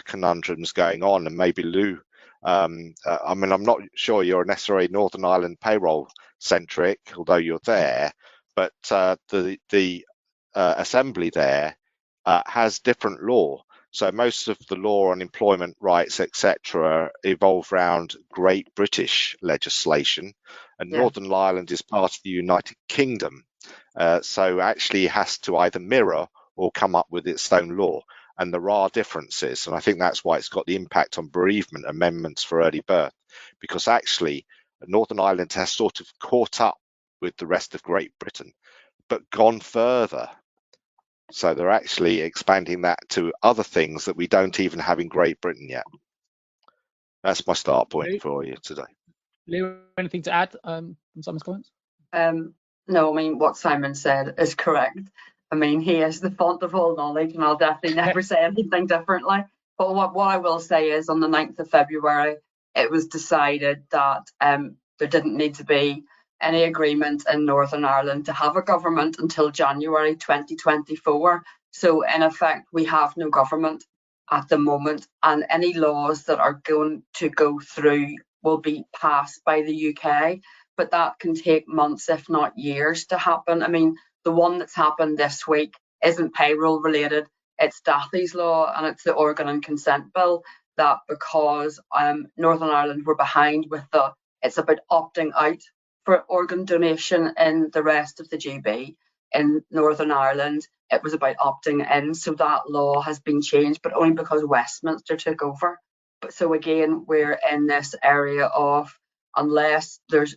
conundrums going on, and maybe Lou, I'm not sure you're necessarily Northern Ireland payroll centric, although you're there, but the assembly there has different law. So most of the law on employment rights, etc., evolve around Great British legislation, and Northern Ireland is part of the United Kingdom. So actually has to either mirror or come up with its own law. And there are differences. And I think that's why it's got the impact on bereavement amendments for early birth, because actually Northern Ireland has sort of caught up with the rest of Great Britain, but gone further. So they're actually expanding that to other things that we don't even have in Great Britain yet. That's my start point for you today. Lou, anything to add from Simon's comments? No, I mean, what Simon said is correct. I mean, he is the font of all knowledge, and I'll definitely never say anything differently. But what I will say is on the 9th of February, it was decided that there didn't need to be any agreement in Northern Ireland to have a government until January 2024. So in effect, we have no government at the moment, and any laws that are going to go through will be passed by the UK, but that can take months, if not years, to happen. I mean, the one that's happened this week isn't payroll related, it's Dathly's Law, and it's the Organ and Consent Bill, that because Northern Ireland were behind with it's about opting out for organ donation in the rest of the GB. In Northern Ireland, it was about opting in. So that law has been changed, but only because Westminster took over. But so again, we're in this area of, unless there's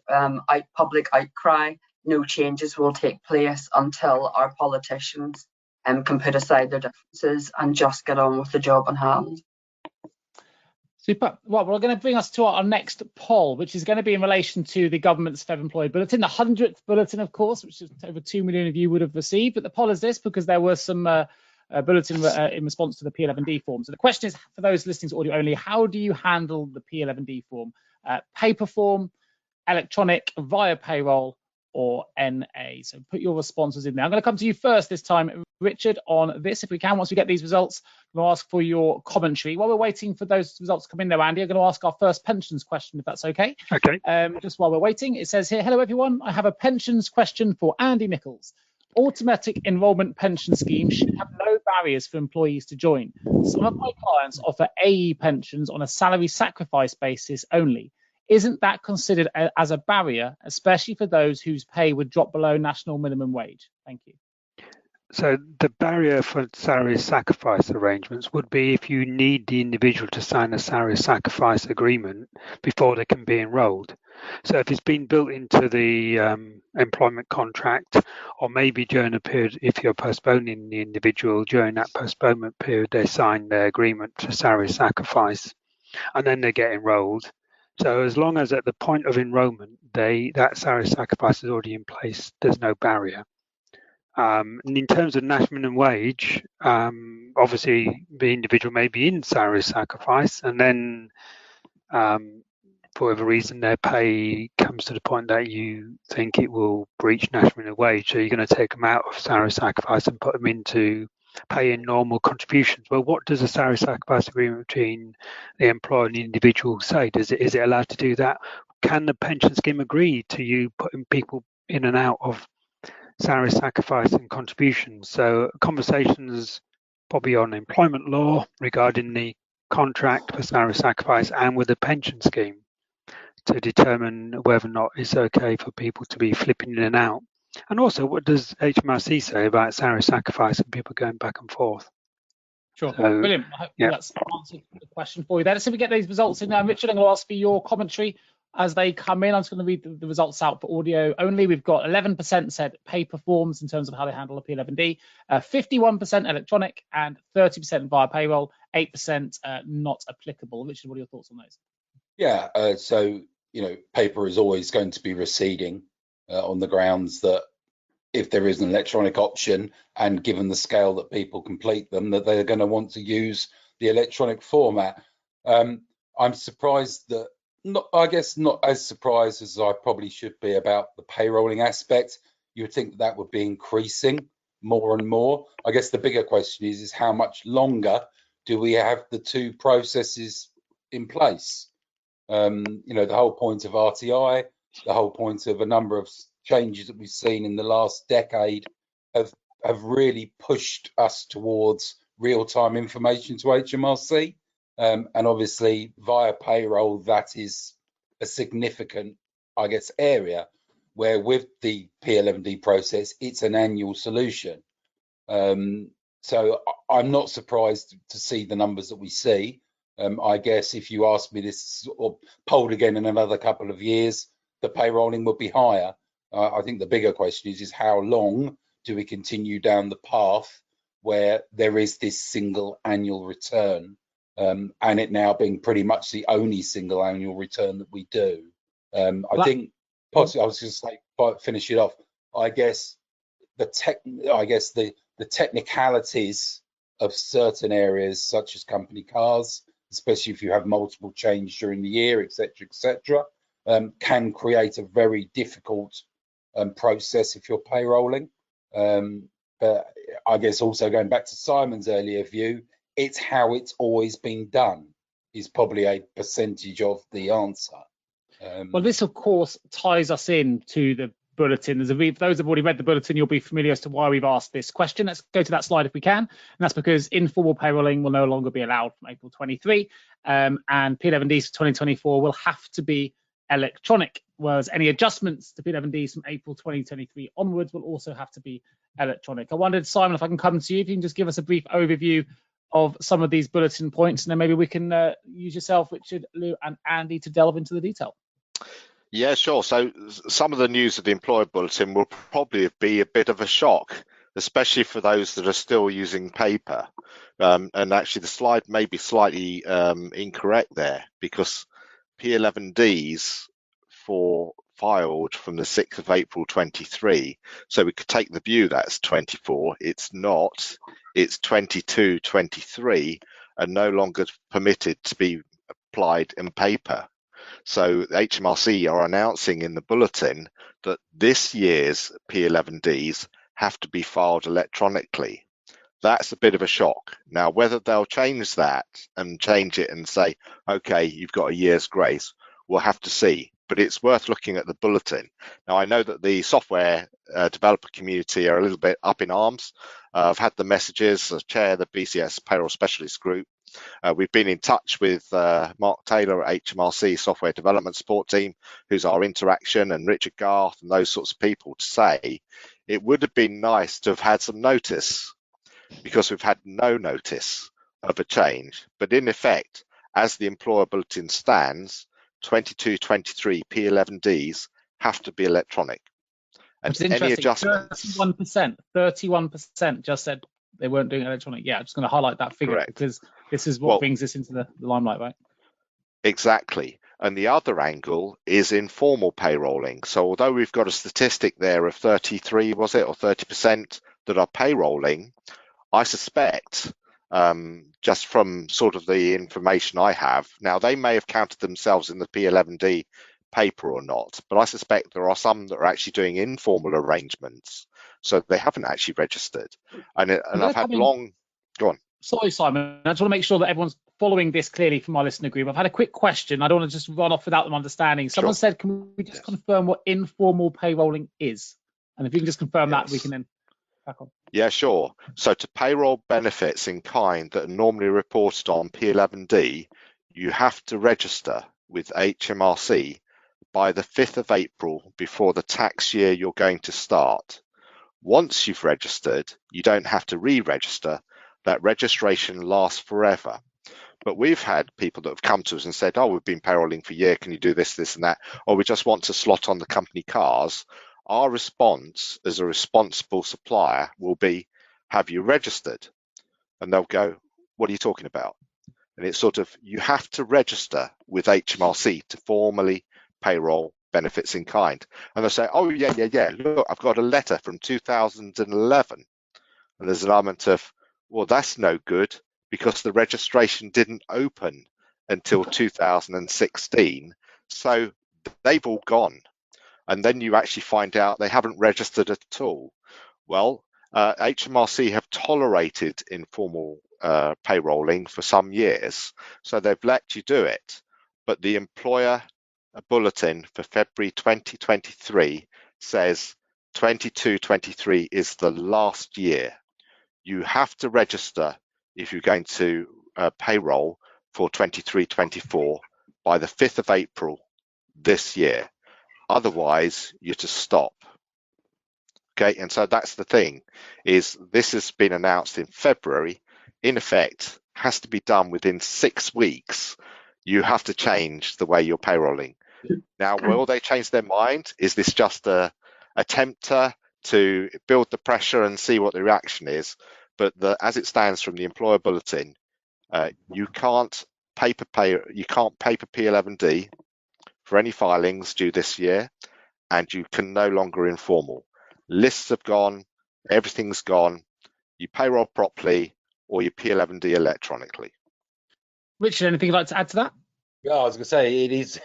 public outcry, no changes will take place until our politicians can put aside their differences and just get on with the job on hand. Super. Well, we're going to bring us to our next poll, which is going to be in relation to the government's Feb Employed Bulletin, the 100th bulletin, of course, which is over 2 million of you would have received. But the poll is this, because there were some bulletin in response to the P11D form. So the question is, for those listening to audio only, how do you handle the P11D form? Paper form, electronic, via payroll, or NA? So put your responses in there. I'm going to come to you first this time, Richard, on this, if we can. Once we get these results, I'm going to ask for your commentary. While we're waiting for those results to come in there, Andy, I'm going to ask our first pensions question, if that's okay. Okay. Just while we're waiting, it says here, hello, everyone. I have a pensions question for Andy Nichols. Automatic enrolment pension schemes should have no barriers for employees to join. Some of my clients offer AE pensions on a salary sacrifice basis only. Isn't that considered as a barrier, especially for those whose pay would drop below national minimum wage? Thank you. So the barrier for salary sacrifice arrangements would be if you need the individual to sign a salary sacrifice agreement before they can be enrolled. So if it's been built into the employment contract, or maybe during a period, if you're postponing the individual during that postponement period, they sign their agreement for salary sacrifice and then they get enrolled. So as long as at the point of enrolment, that salary sacrifice is already in place, there's no barrier. And in terms of national minimum wage, obviously the individual may be in salary sacrifice, and then for whatever reason their pay comes to the point that you think it will breach national minimum wage, so you're going to take them out of salary sacrifice and put them into paying normal contributions. Well, what does a salary sacrifice agreement between the employer and the individual say? Is it allowed to do that? Can the pension scheme agree to you putting people in and out of salary sacrifice and contributions? So conversations probably on employment law regarding the contract for salary sacrifice and with the pension scheme to determine whether or not it's okay for people to be flipping in and out. And also, what does HMRC say about salary sacrifice and people going back and forth? Sure. So, Brilliant. I hope yeah. that's answered the question for you there. Let's see if we get these results in now. Richard, I'm going to ask for your commentary as they come in. I'm just going to read the results out for audio only. We've got 11% said paper forms in terms of how they handle a P11D, 51% electronic, and 30% via payroll, 8% not applicable. Richard, what are your thoughts on those? Yeah, so, paper is always going to be receding on the grounds that if there is an electronic option, and given the scale that people complete them, that they're going to want to use the electronic format. I'm surprised that, not as surprised as I probably should be about the payrolling aspect. You would think that would be increasing more and more. I guess the bigger question is how much longer do we have the two processes in place? The whole point of RTI, the whole point of a number of changes that we've seen in the last decade have really pushed us towards real-time information to HMRC. And obviously via payroll, that is a significant, area where with the P11D process, it's an annual solution. So I'm not surprised to see the numbers that we see. I guess if you ask me this or polled again in another couple of years, the payrolling will be higher. I think the bigger question is how long do we continue down the path where there is this single annual return, and it now being pretty much the only single annual return that we do. I think possibly I was going to say, finish it off. I guess the technicalities of certain areas such as company cars, especially if you have multiple changes during the year, etc., can create a very difficult process if you're payrolling. But I guess also going back to Simon's earlier view, it's how it's always been done is probably a percentage of the answer. Well, this, of course, ties us in to the bulletin. For those who have already read the bulletin, you'll be familiar as to why we've asked this question. Let's go to that slide if we can. And that's because informal payrolling will no longer be allowed from April 23, and P11Ds for 2024 will have to be electronic, whereas any adjustments to P11Ds from April 2023 onwards will also have to be electronic. I wondered, Simon, if I can come to you, if you can just give us a brief overview of some of these bulletin points, and then maybe we can use yourself, Richard, Lou, and Andy to delve into the detail. Yeah, sure. So some of the news of the employer bulletin will probably be a bit of a shock, especially for those that are still using paper. And actually the slide may be slightly incorrect there, because P11Ds filed from the 6th of April 23. So we could take the view that's 24. It's not. It's 22, 23, and no longer permitted to be applied in paper. So HMRC are announcing in the bulletin that this year's P11Ds have to be filed electronically. That's a bit of a shock. Now, whether they'll change that and change it and say, okay, you've got a year's grace, we'll have to see. But it's worth looking at the bulletin. Now, I know that the software developer community are a little bit up in arms. I've had the messages, I chair the BCS Payroll Specialist Group. We've been in touch with Mark Taylor at HMRC Software Development Support Team, who's our interaction, and Richard Garth and those sorts of people to say, it would have been nice to have had some notice, because we've had no notice of a change. But in effect, as the employer bulletin stands, 22-23 P11Ds have to be electronic. And Which is any interesting. adjustments, 31% just said they weren't doing electronic. Yeah, I'm just going to highlight that figure correct, because this is what brings us into the limelight, right? exactly. And the other angle is informal payrolling. So although we've got a statistic there of 33, was it, or 30% that are payrolling, I suspect, just from sort of the information I have, now they may have counted themselves in the P11D paper or not, but I suspect there are some that are actually doing informal arrangements, so they haven't actually registered. And I've had long, go on. Sorry, Simon, I just want to make sure that everyone's following this clearly from my listener group. I've had a quick question. I don't want to just run off without them understanding. Someone said, can we just confirm what informal payrolling is? And if you can just confirm that, we can then back on. Yeah, sure. So to payroll benefits in kind that are normally reported on P11D, you have to register with HMRC by the 5th of April before the tax year you're going to start. Once you've registered, you don't have to re-register. That registration lasts forever. But we've had people that have come to us and said, oh, we've been payrolling for a year, can you do this, this and that? Or we just want to slot on the company cars. Our response as a responsible supplier will be, have you registered? And they'll go, what are you talking about? And it's sort of, you have to register with HMRC to formally payroll benefits in kind. And they'll say, oh, yeah, look, I've got a letter from 2011. And there's an element of, well, that's no good because the registration didn't open until 2016. So they've all gone. And then you actually find out they haven't registered at all. Well, HMRC have tolerated informal payrolling for some years, so they've let you do it. But the employer bulletin for February 2023 says 22-23 is the last year. You have to register if you're going to payroll for 23-24 by the 5th of April this year. Otherwise, you're to stop. Okay, and so that's the thing, is this has been announced in February. In effect, has to be done within 6 weeks. You have to change the way you're payrolling. Now, will they change their mind? Is this just a tempter to build the pressure and see what the reaction is? But as it stands from the employer bulletin, you can't paper P11D for any filings due this year, and you can no longer informal. Lists have gone, everything's gone. You payroll properly or you P11D electronically. Richard, anything you'd like to add to that? Yeah, I was going to say, it is,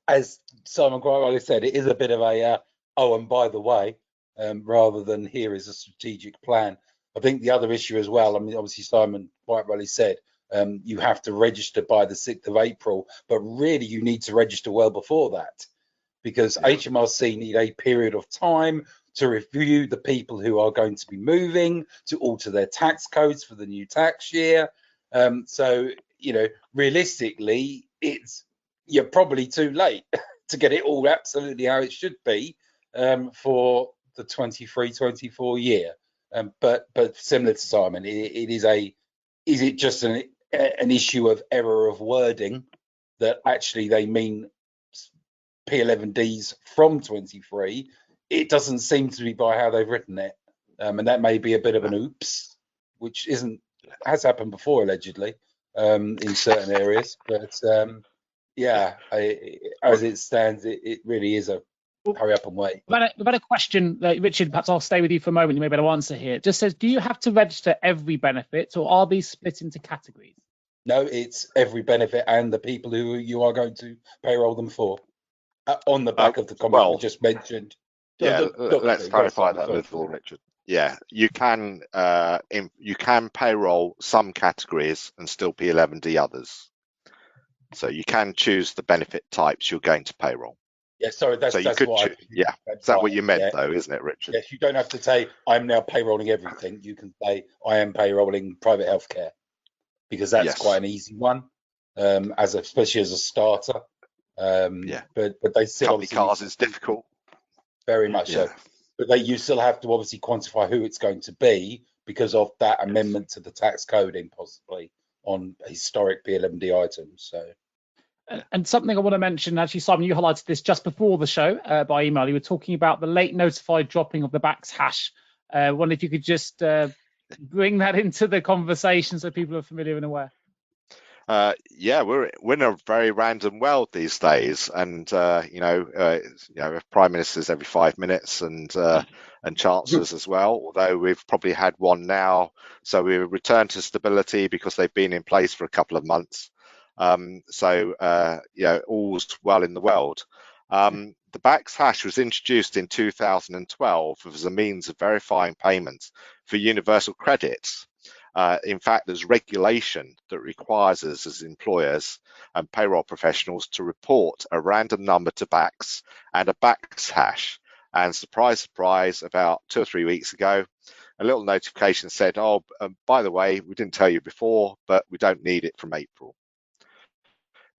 as Simon quite rightly said, it is a bit of a, oh, and by the way, rather than here is a strategic plan. I think the other issue as well, I mean, obviously Simon quite rightly said, you have to register by the 6th of April, but really you need to register well before that, because HMRC need a period of time to review the people who are going to be moving, to alter their tax codes for the new tax year. So, you know, realistically, you're probably too late to get it all absolutely how it should be for the 23-24 year. But similar to Simon, is it just an issue of error of wording that actually they mean P11Ds from 23? It doesn't seem to be by how they've written it, and that may be a bit of an oops, which has happened before allegedly in certain areas. But as it stands, it really is a hurry up and wait. We've had a question, Richard, perhaps I'll stay with you for a moment. You may be able to answer here. It just says, do you have to register every benefit or are these split into categories? No, it's every benefit and the people who you are going to payroll them for. On the back of the comment we just mentioned. Yeah, let's clarify that a little, Richard. Yeah, you can payroll some categories and still P11D others. So you can choose the benefit types you're going to payroll. Yeah, sorry, that's what is that what you meant though, isn't it, Richard? Yes, you don't have to say I'm now payrolling everything. You can say I am payrolling private healthcare, because that's quite an easy one, especially as a starter. But they still company cars is difficult. Very much so. but you still have to obviously quantify who it's going to be because of that amendment to the tax coding, possibly on historic P11D items. So. And something I want to mention, actually, Simon, you highlighted this just before the show by email. You were talking about the late notified dropping of the BACS hash. I wonder if you could just bring that into the conversation so people are familiar and aware. Yeah, we're in a very random world these days, and prime ministers every 5 minutes, and chancellors as well. Although we've probably had one now, so we returned to stability because they've been in place for a couple of months. All's well in the world. The BACS hash was introduced in 2012 as a means of verifying payments for universal credits. In fact, there's regulation that requires us as employers and payroll professionals to report a random number to BACS and a BACS hash. And surprise, surprise, about 2 or 3 weeks ago, a little notification said, by the way, we didn't tell you before, but we don't need it from April.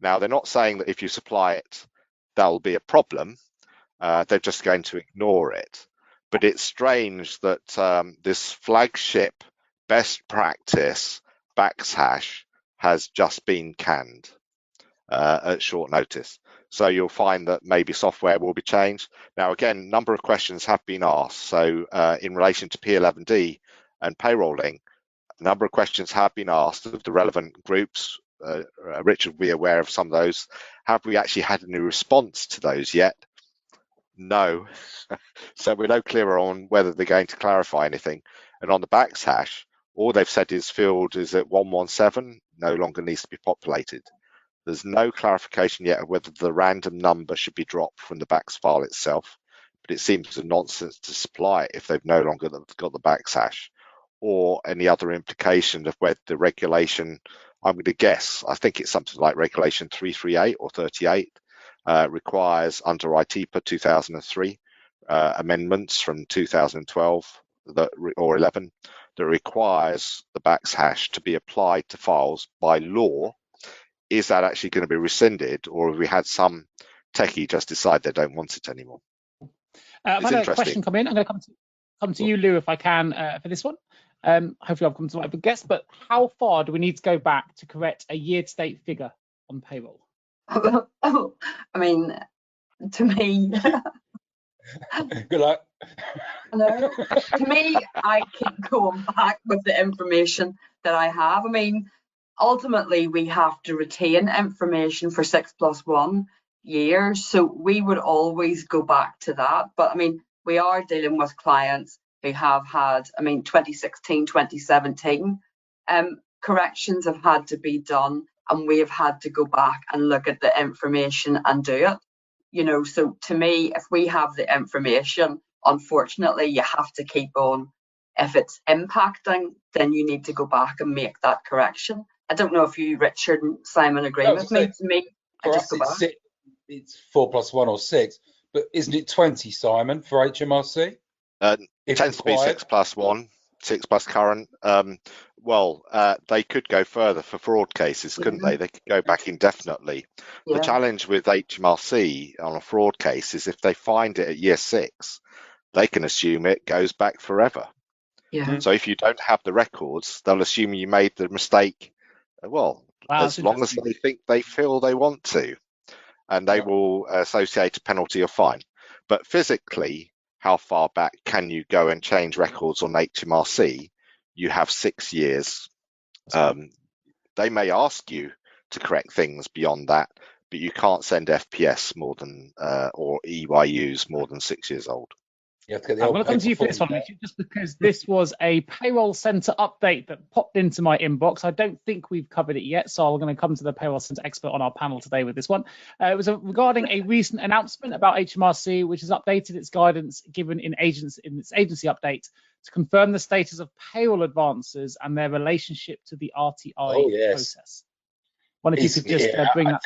Now, they're not saying that if you supply it, that'll be a problem. They're just going to ignore it. But it's strange that this flagship best practice BACS hash has just been canned at short notice. So you'll find that maybe software will be changed. Now, again, a number of questions have been asked. So in relation to P11D and payrolling, a number of questions have been asked of the relevant groups. Richard will be aware of some of those. Have we actually had any response to those yet? No. So we're no clearer on whether they're going to clarify anything. And on the BACS hash, all they've said is field is at 117, no longer needs to be populated. There's no clarification yet of whether the random number should be dropped from the BACS file itself, but it seems a nonsense to supply it if they've no longer got the BACS hash, or any other implication of whether the regulation, I'm going to guess, I think it's something like regulation 338 or 38, requires under ITPA 2003 amendments from 2012 or 11 that requires the BACS hash to be applied to files by law. Is that actually going to be rescinded, or have we had some techie just decide they don't want it anymore? I've had a question come in. I'm going to come to you, Lou, if I can, for this one. Hopefully I've come to the right guess, but how far do we need to go back to correct a year-to-date figure on payroll? I mean, to me, good luck. No, to me, I keep going back with the information that I have. I mean, ultimately, we have to retain information for 6+1 years, so we would always go back to that. But I mean, we are dealing with clients who have had, 2016, 2017, corrections have had to be done, and we have had to go back and look at the information and do it. So to me, if we have the information, unfortunately, you have to keep on. If it's impacting, then you need to go back and make that correction. I don't know if you, Richard and Simon, agree with me. To me, I just go back. It's 4+1 or 6, but isn't it 20, Simon, for HMRC? It tends to be 6+1, 6 plus current. They could go further for fraud cases, couldn't they? They could go back indefinitely. Yeah. The challenge with HMRC on a fraud case is if they find it at year 6, they can assume it goes back forever. Yeah. So if you don't have the records, they'll assume you made the mistake, as long as they feel they want to, and they will associate a penalty or fine. But physically, how far back can you go and change records on HMRC? You have 6 years. They may ask you to correct things beyond that, but you can't send FPS more than or EYUs more than 6 years old. I'm going to come to you for this one, Richard, just because this was a Payroll Centre update that popped into my inbox. I don't think we've covered it yet, so I'm going to come to the Payroll Centre expert on our panel today with this one. It was regarding a recent announcement about HMRC, which has updated its guidance given in its agency update to confirm the status of payroll advances and their relationship to the RTI process. Wonder if you could just bring that.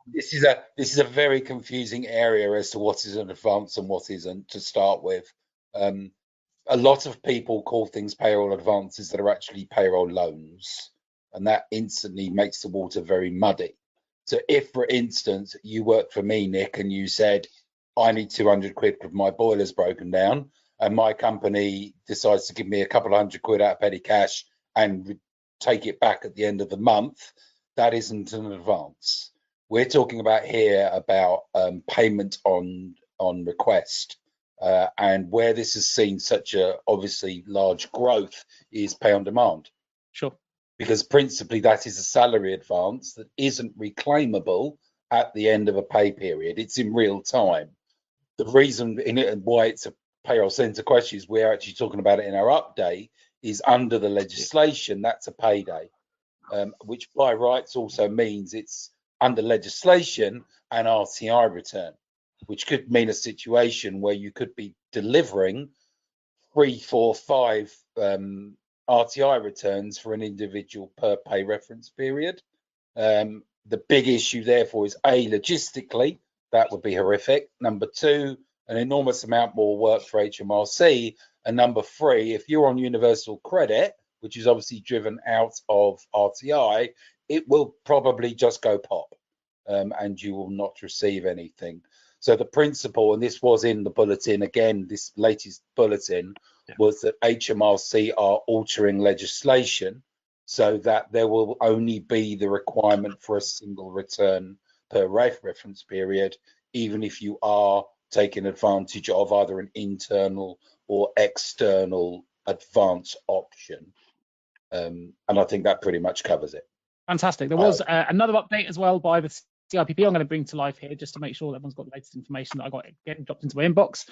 This is a very confusing area as to what is an advance and what isn't to start with. A lot of people call things payroll advances that are actually payroll loans, and that instantly makes the water very muddy. So if, for instance, you work for me, Nick, and you said, I need 200 quid because my boiler's broken down, and my company decides to give me a couple of £100 out of petty cash and take it back at the end of the month, that isn't an advance. We're talking about here about payment on request, and where this has seen such a obviously large growth is pay on demand. Sure. Because principally that is a salary advance that isn't reclaimable at the end of a pay period. It's in real time. The reason in it and why it's a payroll centre question is we're actually talking about it in our update is under the legislation, that's a payday, which by rights also means it's under legislation and RTI return, which could mean a situation where you could be delivering 3, 4, 5 RTI returns for an individual per pay reference period. The big issue therefore is A, logistically, that would be horrific. Number 2, an enormous amount more work for HMRC. And number 3, if you're on universal credit, which is obviously driven out of RTI, it will probably just go pop, and you will not receive anything. So the principle, and this was in the bulletin, again, this latest bulletin, was that HMRC are altering legislation so that there will only be the requirement for a single return per reference period, even if you are taking advantage of either an internal or external advance option. And I think that pretty much covers it. Fantastic. There was another update as well by the CIPP I'm going to bring to life here just to make sure that everyone's got the latest information that I got getting dropped into my inbox.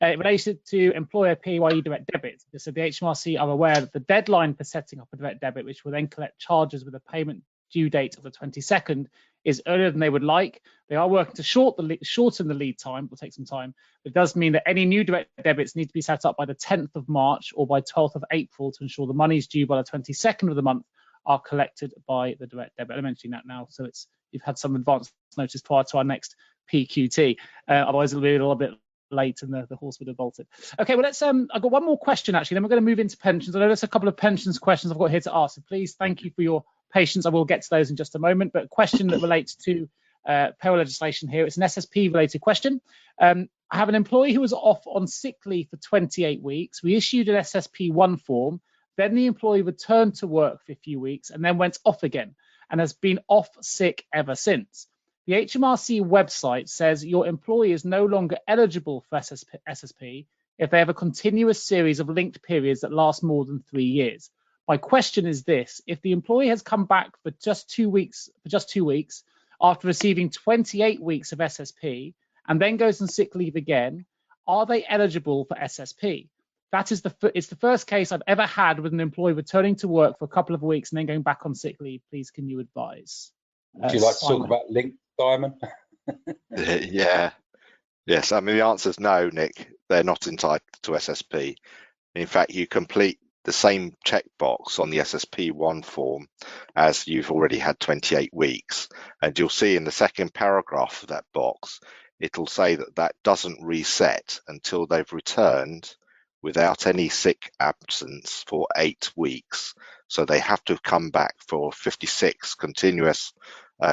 It related to employer PAYE direct debits. So the HMRC are aware that the deadline for setting up a direct debit, which will then collect charges with a payment due date of the 22nd, is earlier than they would like. They are working to shorten the lead time. It will take some time. It does mean that any new direct debits need to be set up by the 10th of March or by 12th of April to ensure the monies due by the 22nd of the month are collected by the direct debit. I'm mentioning that now, so you've had some advance notice prior to our next PQT. Otherwise, it'll be a little bit late and the horse would have bolted. Okay, well, let's I've got one more question actually, then we're going to move into pensions. I know there's a couple of pensions questions I've got here to ask, so please thank you for your patience. I will get to those in just a moment, but a question that relates to payroll legislation here. It's an SSP related question. I have an employee who was off on sick leave for 28 weeks. We issued an SSP1 form, then the employee returned to work for a few weeks and then went off again and has been off sick ever since. The HMRC website says your employee is no longer eligible for SSP if they have a continuous series of linked periods that last more than 3 years. My question is this: if the employee has come back for just 2 weeks, after receiving 28 weeks of SSP and then goes on sick leave again, are they eligible for SSP? That is it's the first case I've ever had with an employee returning to work for a couple of weeks and then going back on sick leave. Please, can you advise? Would you like to talk about link, Simon? Yes, I mean, the answer is no, Nick. They're not entitled to SSP. In fact, you complete the same checkbox on the SSP1 form as you've already had 28 weeks. And you'll see in the second paragraph of that box, it'll say that that doesn't reset until they've returned without any sick absence for 8 weeks. So they have to come back for 56 continuous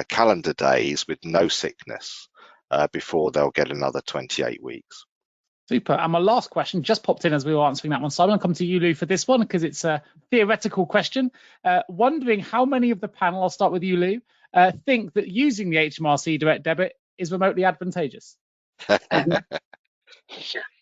calendar days with no sickness before they'll get another 28 weeks. Super. And my last question just popped in as we were answering that one. So I'm going to come to you, Lou, for this one because it's a theoretical question. Wondering how many of the panel, I'll start with you, Lou, think that using the HMRC direct debit is remotely advantageous?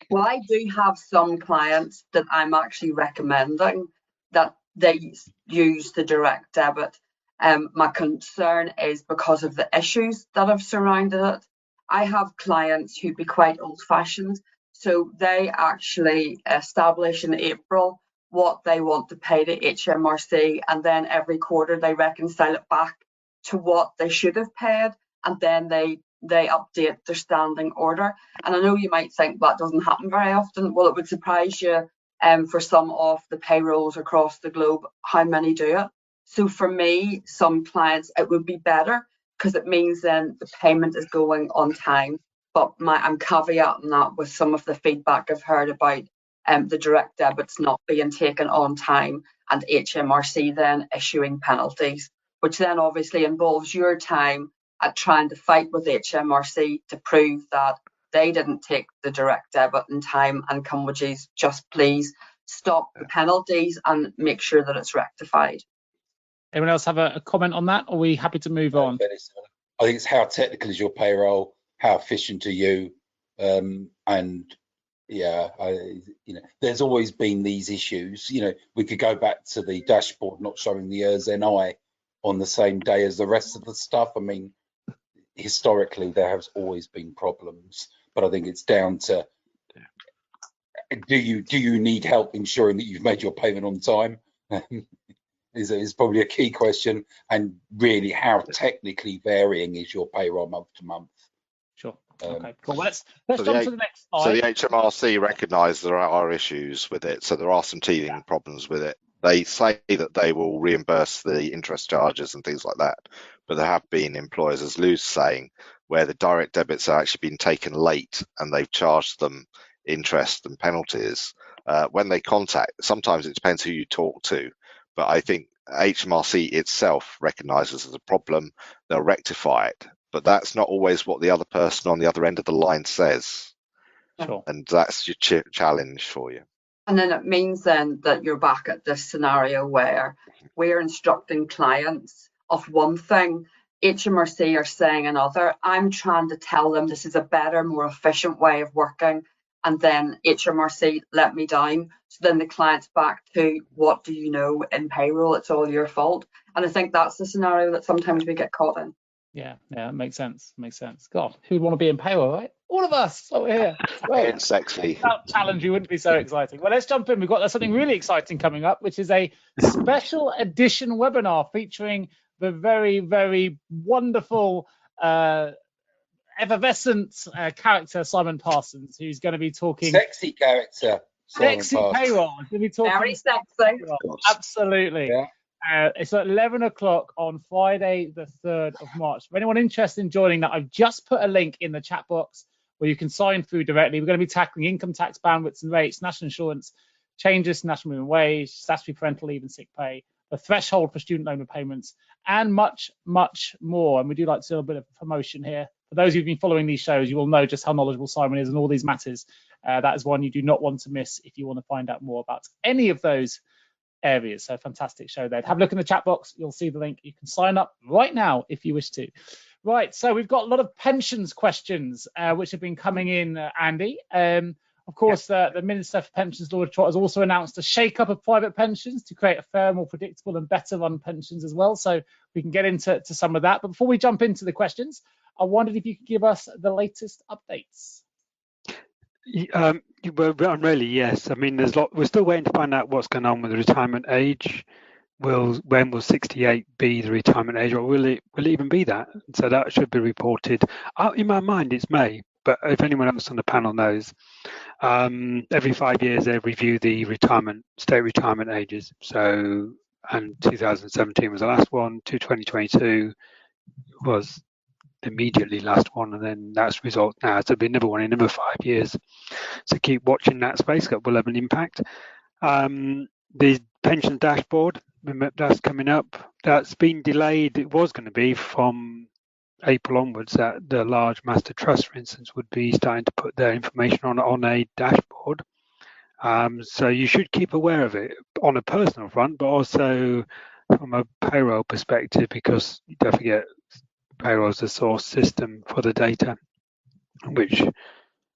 Well, I do have some clients that I'm actually recommending that they use the direct debit. My concern is because of the issues that have surrounded it. I have clients who'd be quite old-fashioned, so they actually establish in April what they want to pay to HMRC, and then every quarter they reconcile it back to what they should have paid, and then they update their standing order. And I know you might think that doesn't happen very often. Well, it would surprise you for some of the payrolls across the globe how many do it. So for me, some clients, it would be better because it means then the payment is going on time. But I'm caveating that with some of the feedback I've heard about the direct debits not being taken on time and HMRC then issuing penalties, which then obviously involves your time at trying to fight with HMRC to prove that they didn't take the direct debit in time, and can we just please stop the penalties and make sure that it's rectified? Anyone else have a comment on that, or are we happy to move on? I think it's how technical is your payroll, how efficient are you, and yeah, there's always been these issues. We could go back to the dashboard not showing the ERS NI on the same day as the rest of the stuff. I mean, historically there has always been problems, but I think it's down to do you need help ensuring that you've made your payment on time? is probably a key question, and really how technically varying is your payroll month to month. Sure. Okay, cool. Let's jump to the next slide. So the HMRC recognise there are issues with it, so there are some teething problems with it. They say that they will reimburse the interest charges and things like that, but there have been employers, as Lou's saying, where the direct debits have actually been taken late and they've charged them interest and penalties. When they contact, sometimes it depends who you talk to, but I think HMRC itself recognises as a problem, they'll rectify it, but that's not always what the other person on the other end of the line says. Sure. And that's your challenge for you. And then it means then that you're back at this scenario where we're instructing clients of one thing, HMRC are saying another. I'm trying to tell them this is a better, more efficient way of working, and then HMRC let me down. So then the client's back to, what do you know in payroll? It's all your fault. And I think that's the scenario that sometimes we get caught in. Yeah, it makes sense. God, who'd want to be in payroll, right? All of us over here. Great. It's sexy. Without challenge, you wouldn't be so exciting. Well, let's jump in. We've got something really exciting coming up, which is a special edition webinar featuring the very, very wonderful, effervescent character Simon Parsons, who's going to be talking sexy character. Sexy payroll. Going to be talking very sexy. Payroll. Absolutely. Yeah. It's at 11 o'clock on Friday, the 3rd of March. For anyone interested in joining that, I've just put a link in the chat box where you can sign through directly. We're going to be tackling income tax bandwidths and rates, national insurance, changes to national minimum wage, statutory parental leave and sick pay, the threshold for student loan repayments, and much, much more. And we do like to do a bit of promotion here. For those who've been following these shows, you will know just how knowledgeable Simon is in all these matters. That is one you do not want to miss if you want to find out more about any of those areas. So fantastic show there. Have a look in the chat box. You'll see the link. You can sign up right now if you wish to. Right, so we've got a lot of pensions questions which have been coming in, Andy. Of course, the Minister for Pensions, Laura Trott, has also announced a shake-up of private pensions to create a fair, more predictable and better run pensions as well. So we can get into some of that. But before we jump into the questions, I wondered if you could give us the latest updates. Well, really, yes. I mean, we're still waiting to find out what's going on with the retirement age. When will 68 be the retirement age, or will it even be that? So that should be reported. In my mind, it's May, but if anyone else on the panel knows, every 5 years they review the state retirement ages. So, and 2017 was the last one. 2022 was immediately last one, and then that's result now. So there'll be another one in another 5 years. So keep watching that space. That will have an impact. The pension dashboard, that's coming up. That's been delayed. It was going to be from April onwards. That the large master trust, for instance, would be starting to put their information on a dashboard. So you should keep aware of it on a personal front, but also from a payroll perspective, because don't forget, payroll is the source system for the data, which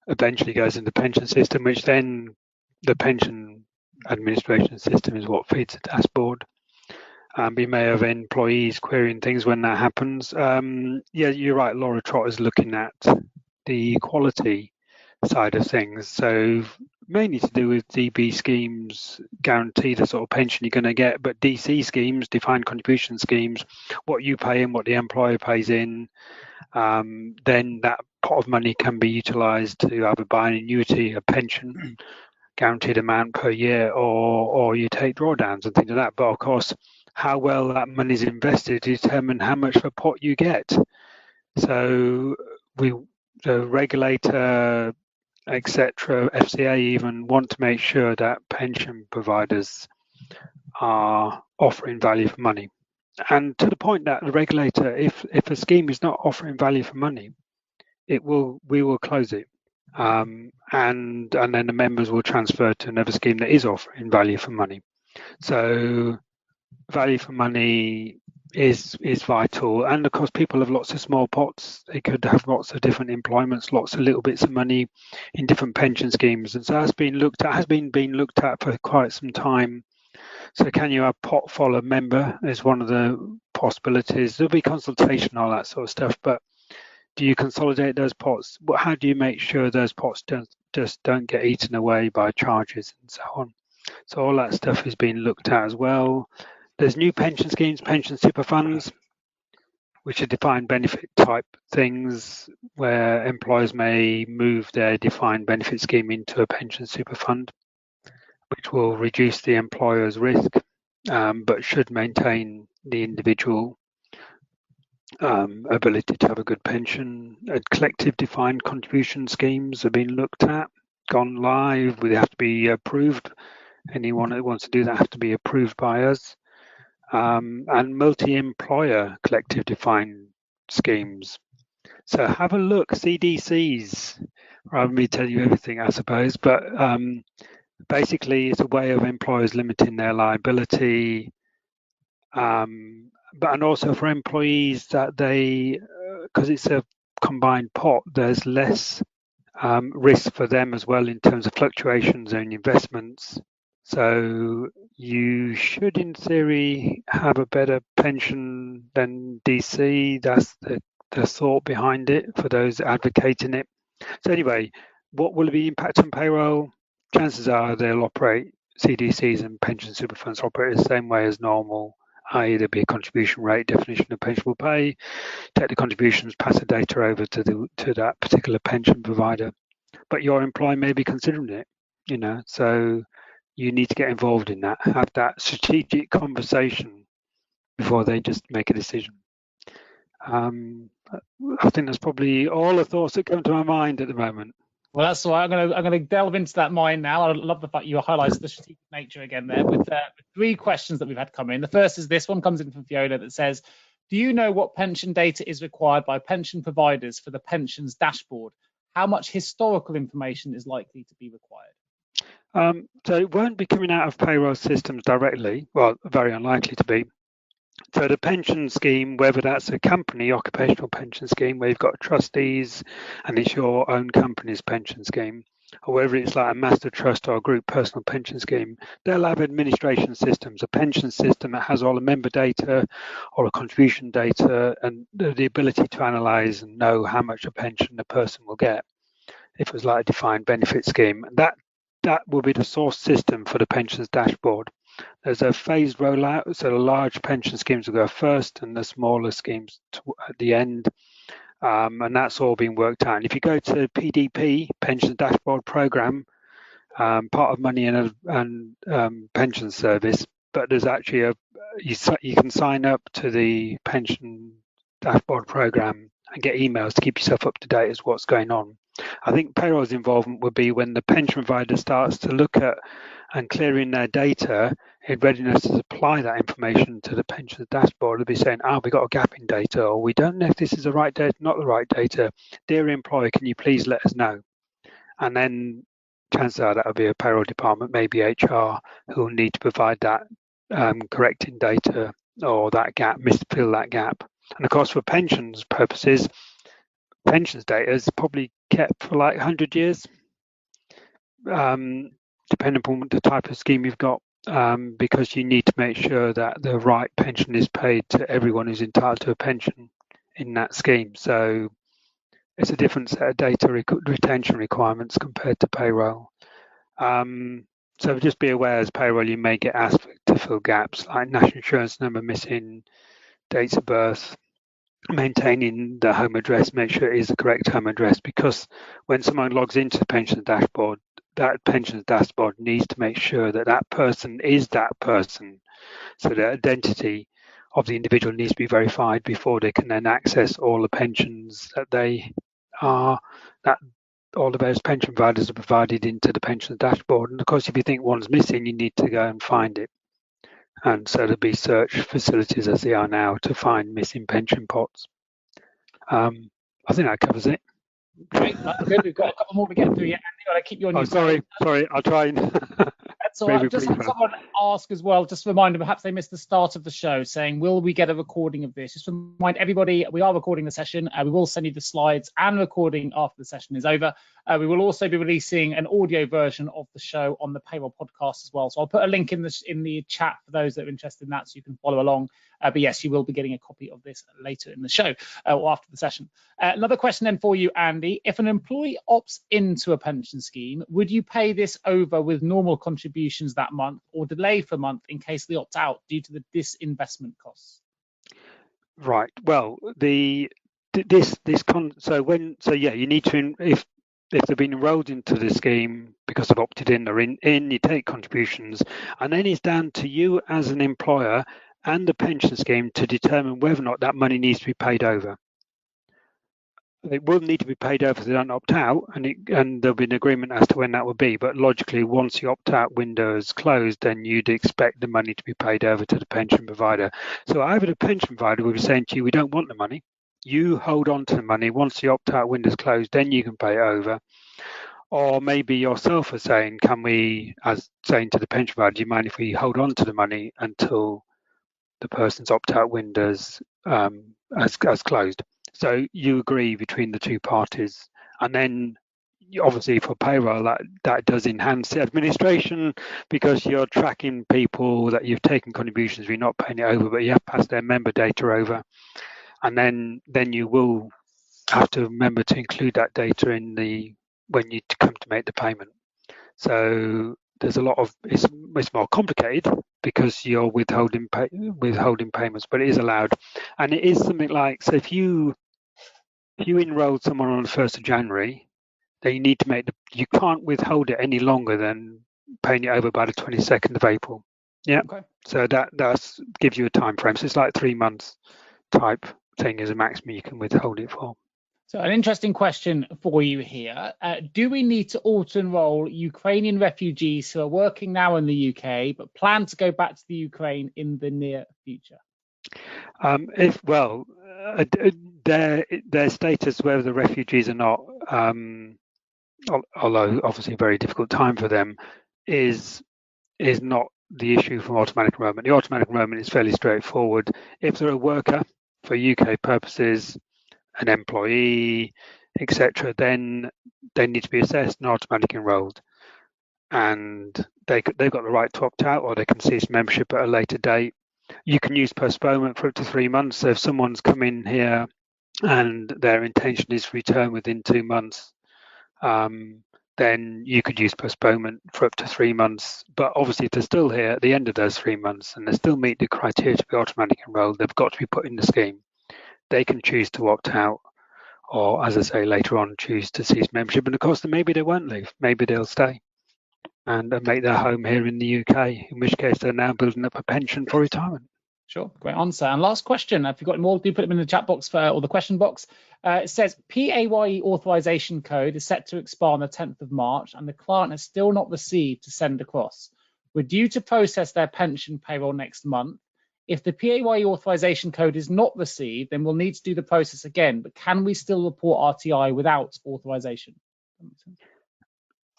eventually goes into the pension system, which then the pension administration system is what feeds the dashboard. We may have employees querying things when that happens. Yeah, you're right. Laura Trott is looking at the equality side of things. So mainly to do with DB schemes, guarantee the sort of pension you're going to get, but DC schemes, defined contribution schemes, what you pay in, what the employer pays in, then that pot of money can be utilised to either buy an annuity, a pension, guaranteed amount per year, or you take drawdowns and things like that. But of course, how well that money is invested determine how much of a pot you get. So the regulator, etc., FCA even want to make sure that pension providers are offering value for money. And to the point that the regulator, if a scheme is not offering value for money, we will close it. and then the members will transfer to another scheme that is offering value for money. So value for money is vital, and of course people have lots of small pots. They could have lots of different employments, lots of little bits of money in different pension schemes, and so that's been looked at, has been being looked at for quite some time. So can you have pot follow member is one of the possibilities. There'll be consultation, all that sort of stuff, but do you consolidate those pots? How do you make sure those pots don't get eaten away by charges and so on? So all that stuff is being looked at as well. There's new pension schemes, pension super funds, which are defined benefit type things where employers may move their defined benefit scheme into a pension super fund, which will reduce the employer's risk, but should maintain the individual ability to have a good pension. Collective defined contribution schemes are being looked at, gone live. They have to be approved. Anyone that wants to do that have to be approved by us. And multi-employer collective defined schemes. So have a look, CDCs, rather than me tell you everything, I suppose, but basically it's a way of employers limiting their liability, and also for employees that they, because it's a combined pot, there's less risk for them as well in terms of fluctuations in investments. So you should, in theory, have a better pension than DC. That's the thought behind it for those advocating it. So anyway, what will be impact on payroll? Chances are they'll operate, CDCs and pension super funds operate the same way as normal, i.e. there'll be a contribution rate, definition of pensionable pay, take the contributions, pass the data over to that particular pension provider. But your employer may be considering it, so you need to get involved in that, have that strategic conversation before they just make a decision. I think that's probably all the thoughts that come to my mind at the moment. Well, that's why I'm going to delve into that mind now. I love the fact you highlighted the strategic nature again there with 3 questions that we've had come in. The first is this one, comes in from Fiona, that says, do you know what pension data is required by pension providers for the pensions dashboard? How much historical information is likely to be required? So it won't be coming out of payroll systems directly, well, very unlikely to be. So the pension scheme, whether that's a company occupational pension scheme where you've got trustees and it's your own company's pension scheme, or whether it's like a master trust or a group personal pension scheme, they'll have administration systems, a pension system that has all the member data or a contribution data and the ability to analyse and know how much a pension the person will get if it was like a defined benefit scheme. That will be the source system for the pensions dashboard. There's a phased rollout, so the large pension schemes will go first and the smaller schemes at the end, and that's all being worked out. And if you go to PDP, Pensions Dashboard Programme, part of Money and Pension Service, but there's actually you can sign up to the Pension Dashboard Programme and get emails to keep yourself up to date as what's going on. I think payroll's involvement would be when the pension provider starts to look at and clearing their data in readiness to supply that information to the pensions dashboard. They'll be saying, we got a gap in data, or we don't know if this is the right data, not the right data. Dear employer, can you please let us know? And then chances are that'll be a payroll department, maybe HR, who will need to provide that correcting data or that gap, fill that gap. And of course, for pensions purposes, pensions data is probably kept for like 100 years, depending upon the type of scheme you've got, because you need to make sure that the right pension is paid to everyone who's entitled to a pension in that scheme. So it's a different set of data retention requirements compared to payroll. So just be aware as payroll, you may get asked to fill gaps like national insurance number missing, dates of birth, maintaining the home address, make sure it is the correct home address, because when someone logs into the pension dashboard, that pensions dashboard needs to make sure that that person is that person. So the identity of the individual needs to be verified before they can then access all the pensions that all the various pension providers are provided into the pensions dashboard. And of course, if you think one's missing, you need to go and find it. And so there'll be search facilities as they are now to find missing pension pots. I think that covers it. Great, that's good. We've got a couple more to get through yet. Andy, I'll keep you on your sorry, I'll try and That's all right. I've just had someone ask as well, just to remind them, perhaps they missed the start of the show, saying, will we get a recording of this? Just to remind everybody, we are recording the session. We will send you the slides and recording after the session is over. We will also be releasing an audio version of the show on the Payroll podcast as well. So I'll put a link in the chat for those that are interested in that, so you can follow along. But yes, you will be getting a copy of this later in the show or after the session. Another question then for you, Andy. If an employee opts into a pension scheme, would you pay this over with normal contributions that month or delay for a month in case they opt out due to the disinvestment costs? Right. Well, you need to, if they've been enrolled into the scheme because they've opted in or in, you take contributions, and then it's down to you as an employer and the pension scheme to determine whether or not that money needs to be paid over. It will need to be paid over if they don't opt out, and there'll be an agreement as to when that will be. But logically, once the opt-out window is closed, then you'd expect the money to be paid over to the pension provider. So either the pension provider will be saying to you, we don't want the money. You hold on to the money. Once the opt-out window is closed, then you can pay it over. Or maybe yourself are saying, saying to the pension provider, do you mind if we hold on to the money until the person's opt-out windows has closed? So you agree between the two parties, and then obviously for payroll that does enhance the administration, because you're tracking people that you've taken contributions, you're not paying it over, but you have passed their member data over, and then you will have to remember to include that data in when you come to make the payment. So there's a lot of it's more complicated because you're withholding payments, but it is allowed, and it is something like, so if you enrolled someone on the 1st of January, then you need to you can't withhold it any longer than paying it over by the 22nd of April. Yeah. Okay. So that gives you a time frame. So it's like 3 months type thing as a maximum you can withhold it for. So an interesting question for you here. Do we need to auto-enroll Ukrainian refugees who are working now in the UK but plan to go back to the Ukraine in the near future? Their status, whether the refugees or not, although obviously a very difficult time for them, is not the issue from automatic enrolment. The automatic enrolment is fairly straightforward. If they're a worker for UK purposes, an employee, etc., then they need to be assessed and automatically enrolled, and they've got the right to opt out, or they can cease membership at a later date. You can use postponement for up to 3 months. So if someone's come in here and their intention is to return within 2 months, then you could use postponement for up to 3 months. But obviously, if they're still here at the end of those 3 months and they still meet the criteria to be automatically enrolled, they've got to be put in the scheme. They can choose to opt out, or, as I say, later on choose to cease membership. And of course, maybe they won't leave. Maybe they'll stay and make their home here in the UK, in which case they're now building up a pension for retirement. Sure, great answer. And last question, if you've got more, do put them in the chat box or the question box. It says PAYE authorization code is set to expire on the 10th of March and the client has still not received to send across. We're due to process their pension payroll next month. If the PAYE authorization code is not received, then we'll need to do the process again. But can we still report RTI without authorization?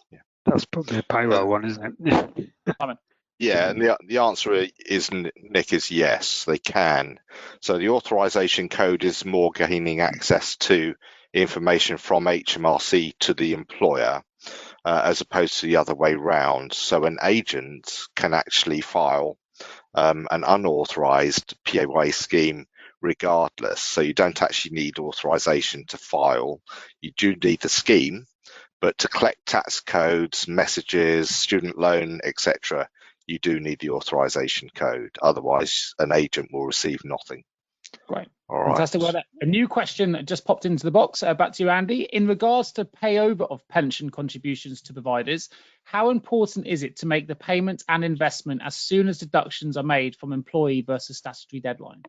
Yeah, that's probably a payroll one, isn't it? Yeah, and the answer is, Nick, is yes, they can. So the authorization code is more gaining access to information from HMRC to the employer, as opposed to the other way round. So an agent can actually file an unauthorized PAYE scheme regardless. So you don't actually need authorization to file. You do need the scheme, but to collect tax codes, messages, student loan, etc., you do need the authorization code. Otherwise, an agent will receive nothing. Great. All right. Fantastic. Well, a new question just popped into the box. Back to you, Andy. In regards to payover of pension contributions to providers, how important is it to make the payment and investment as soon as deductions are made from employee versus statutory deadline?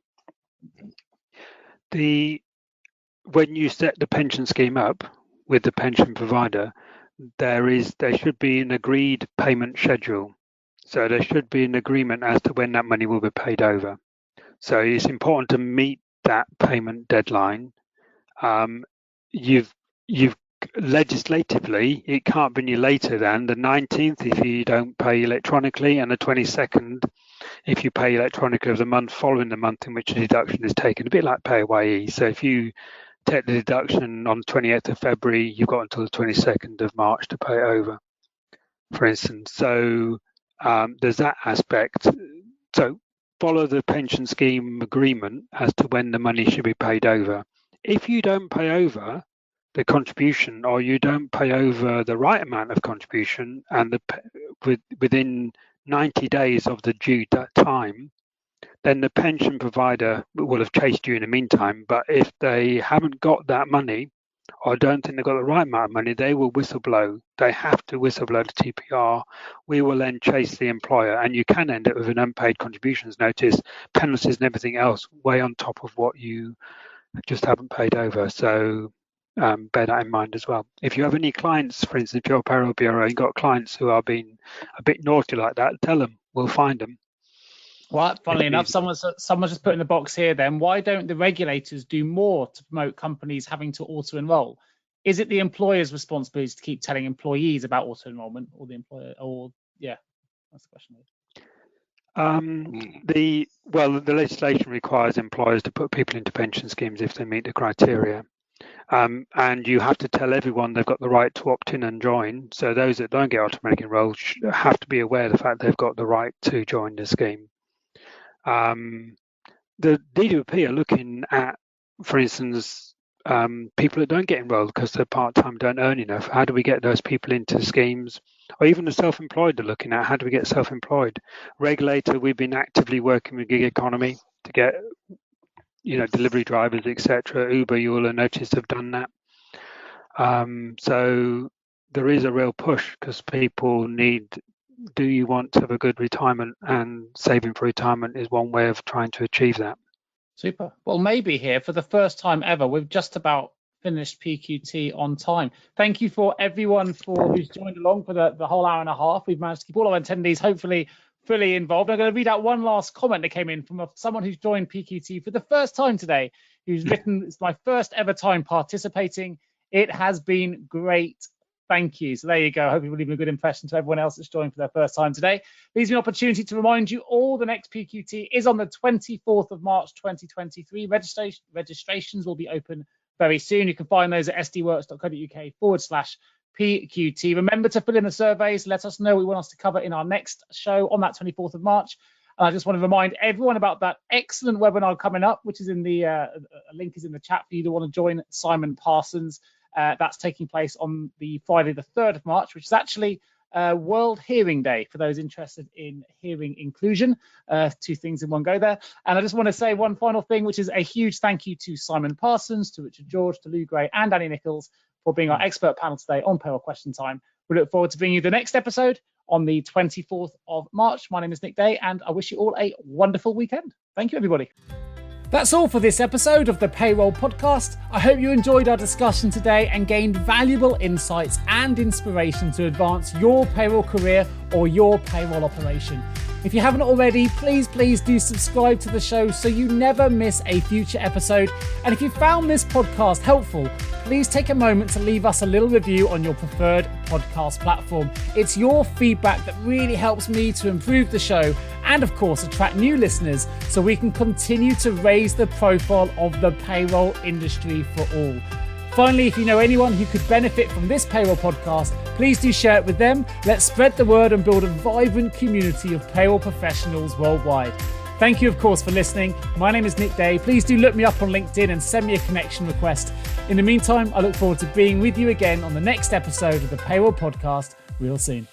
When you set the pension scheme up with the pension provider, there should be an agreed payment schedule. So there should be an agreement as to when that money will be paid over. So it's important to meet that payment deadline. You've legislatively, it can't be any later than the 19th if you don't pay electronically, and the 22nd if you pay electronically of the month following the month in which the deduction is taken, a bit like PAYE. So if you take the deduction on the 28th of February, you've got until the 22nd of March to pay it over, for instance. So there's that aspect. So follow the pension scheme agreement as to when the money should be paid over. If you don't pay over the contribution, or you don't pay over the right amount of contribution, and within 90 days of the due time, then the pension provider will have chased you in the meantime. But if they haven't got that money, or don't think they've got the right amount of money, they will whistleblow. They have to whistleblow the TPR. We will then chase the employer, and you can end up with an unpaid contributions notice, penalties and everything else way on top of what you just haven't paid over. So bear that in mind as well. If you have any clients, for instance, if you're a payroll bureau, you've got clients who are being a bit naughty like that, tell them, we'll find them. Well, funnily enough, someone's just put in the box here then, why don't the regulators do more to promote companies having to auto-enroll? Is it the employer's responsibility to keep telling employees about auto-enrollment, or the employer, or, yeah, that's the question. The legislation requires employers to put people into pension schemes if they meet the criteria. And you have to tell everyone they've got the right to opt in and join. So those that don't get automatically enrolled have to be aware of the fact they've got the right to join the scheme. The DWP are looking at, for instance, people that don't get enrolled because they're part-time, don't earn enough. How do we get those people into schemes? Or even the self-employed are looking at, how do we get self-employed? Regulator, we've been actively working with gig economy to get, delivery drivers, etc. Uber, you will have noticed, have done that. So there is a real push because people need, do you want to have a good retirement? And saving for retirement is one way of trying to achieve that. Super. Well, maybe here for the first time ever, we've just about finished PQT on time. Thank you for everyone who's joined along for the whole hour and a half. We've managed to keep all our attendees hopefully fully involved. I'm going to read out one last comment that came in from someone who's joined PQT for the first time today, who's written, it's my first ever time participating. It has been great. Thank you. So there you go. I hope you're leaving a good impression to everyone else that's joined for their first time today. Leaves me an opportunity to remind you all the next PQT is on the 24th of March 2023. Registrations will be open very soon. You can find those at sdworks.co.uk/PQT. Remember to fill in the surveys. Let us know what you want us to cover in our next show on that 24th of March. And I just want to remind everyone about that excellent webinar coming up, which is in the a link is in the chat for you to want to join Simon Parsons. That's taking place on the Friday, the 3rd of March, which is actually World Hearing Day for those interested in hearing inclusion. Two things in one go there. And I just want to say one final thing, which is a huge thank you to Simon Parsons, to Richard George, to Lou Gray and Annie Nichols for being our expert panel today on Payroll Question Time. We look forward to bringing you the next episode on the 24th of March. My name is Nick Day, and I wish you all a wonderful weekend. Thank you, everybody. That's all for this episode of the Payroll Podcast. I hope you enjoyed our discussion today and gained valuable insights and inspiration to advance your payroll career or your payroll operation. If you haven't already, please do subscribe to the show so you never miss a future episode. And if you found this podcast helpful, please take a moment to leave us a little review on your preferred podcast platform. It's your feedback that really helps me to improve the show and, of course, attract new listeners so we can continue to raise the profile of the payroll industry for all. Finally, if you know anyone who could benefit from this payroll podcast, please do share it with them. Let's spread the word and build a vibrant community of payroll professionals worldwide. Thank you, of course, for listening. My name is Nick Day. Please do look me up on LinkedIn and send me a connection request. In the meantime, I look forward to being with you again on the next episode of the Payroll Podcast real soon.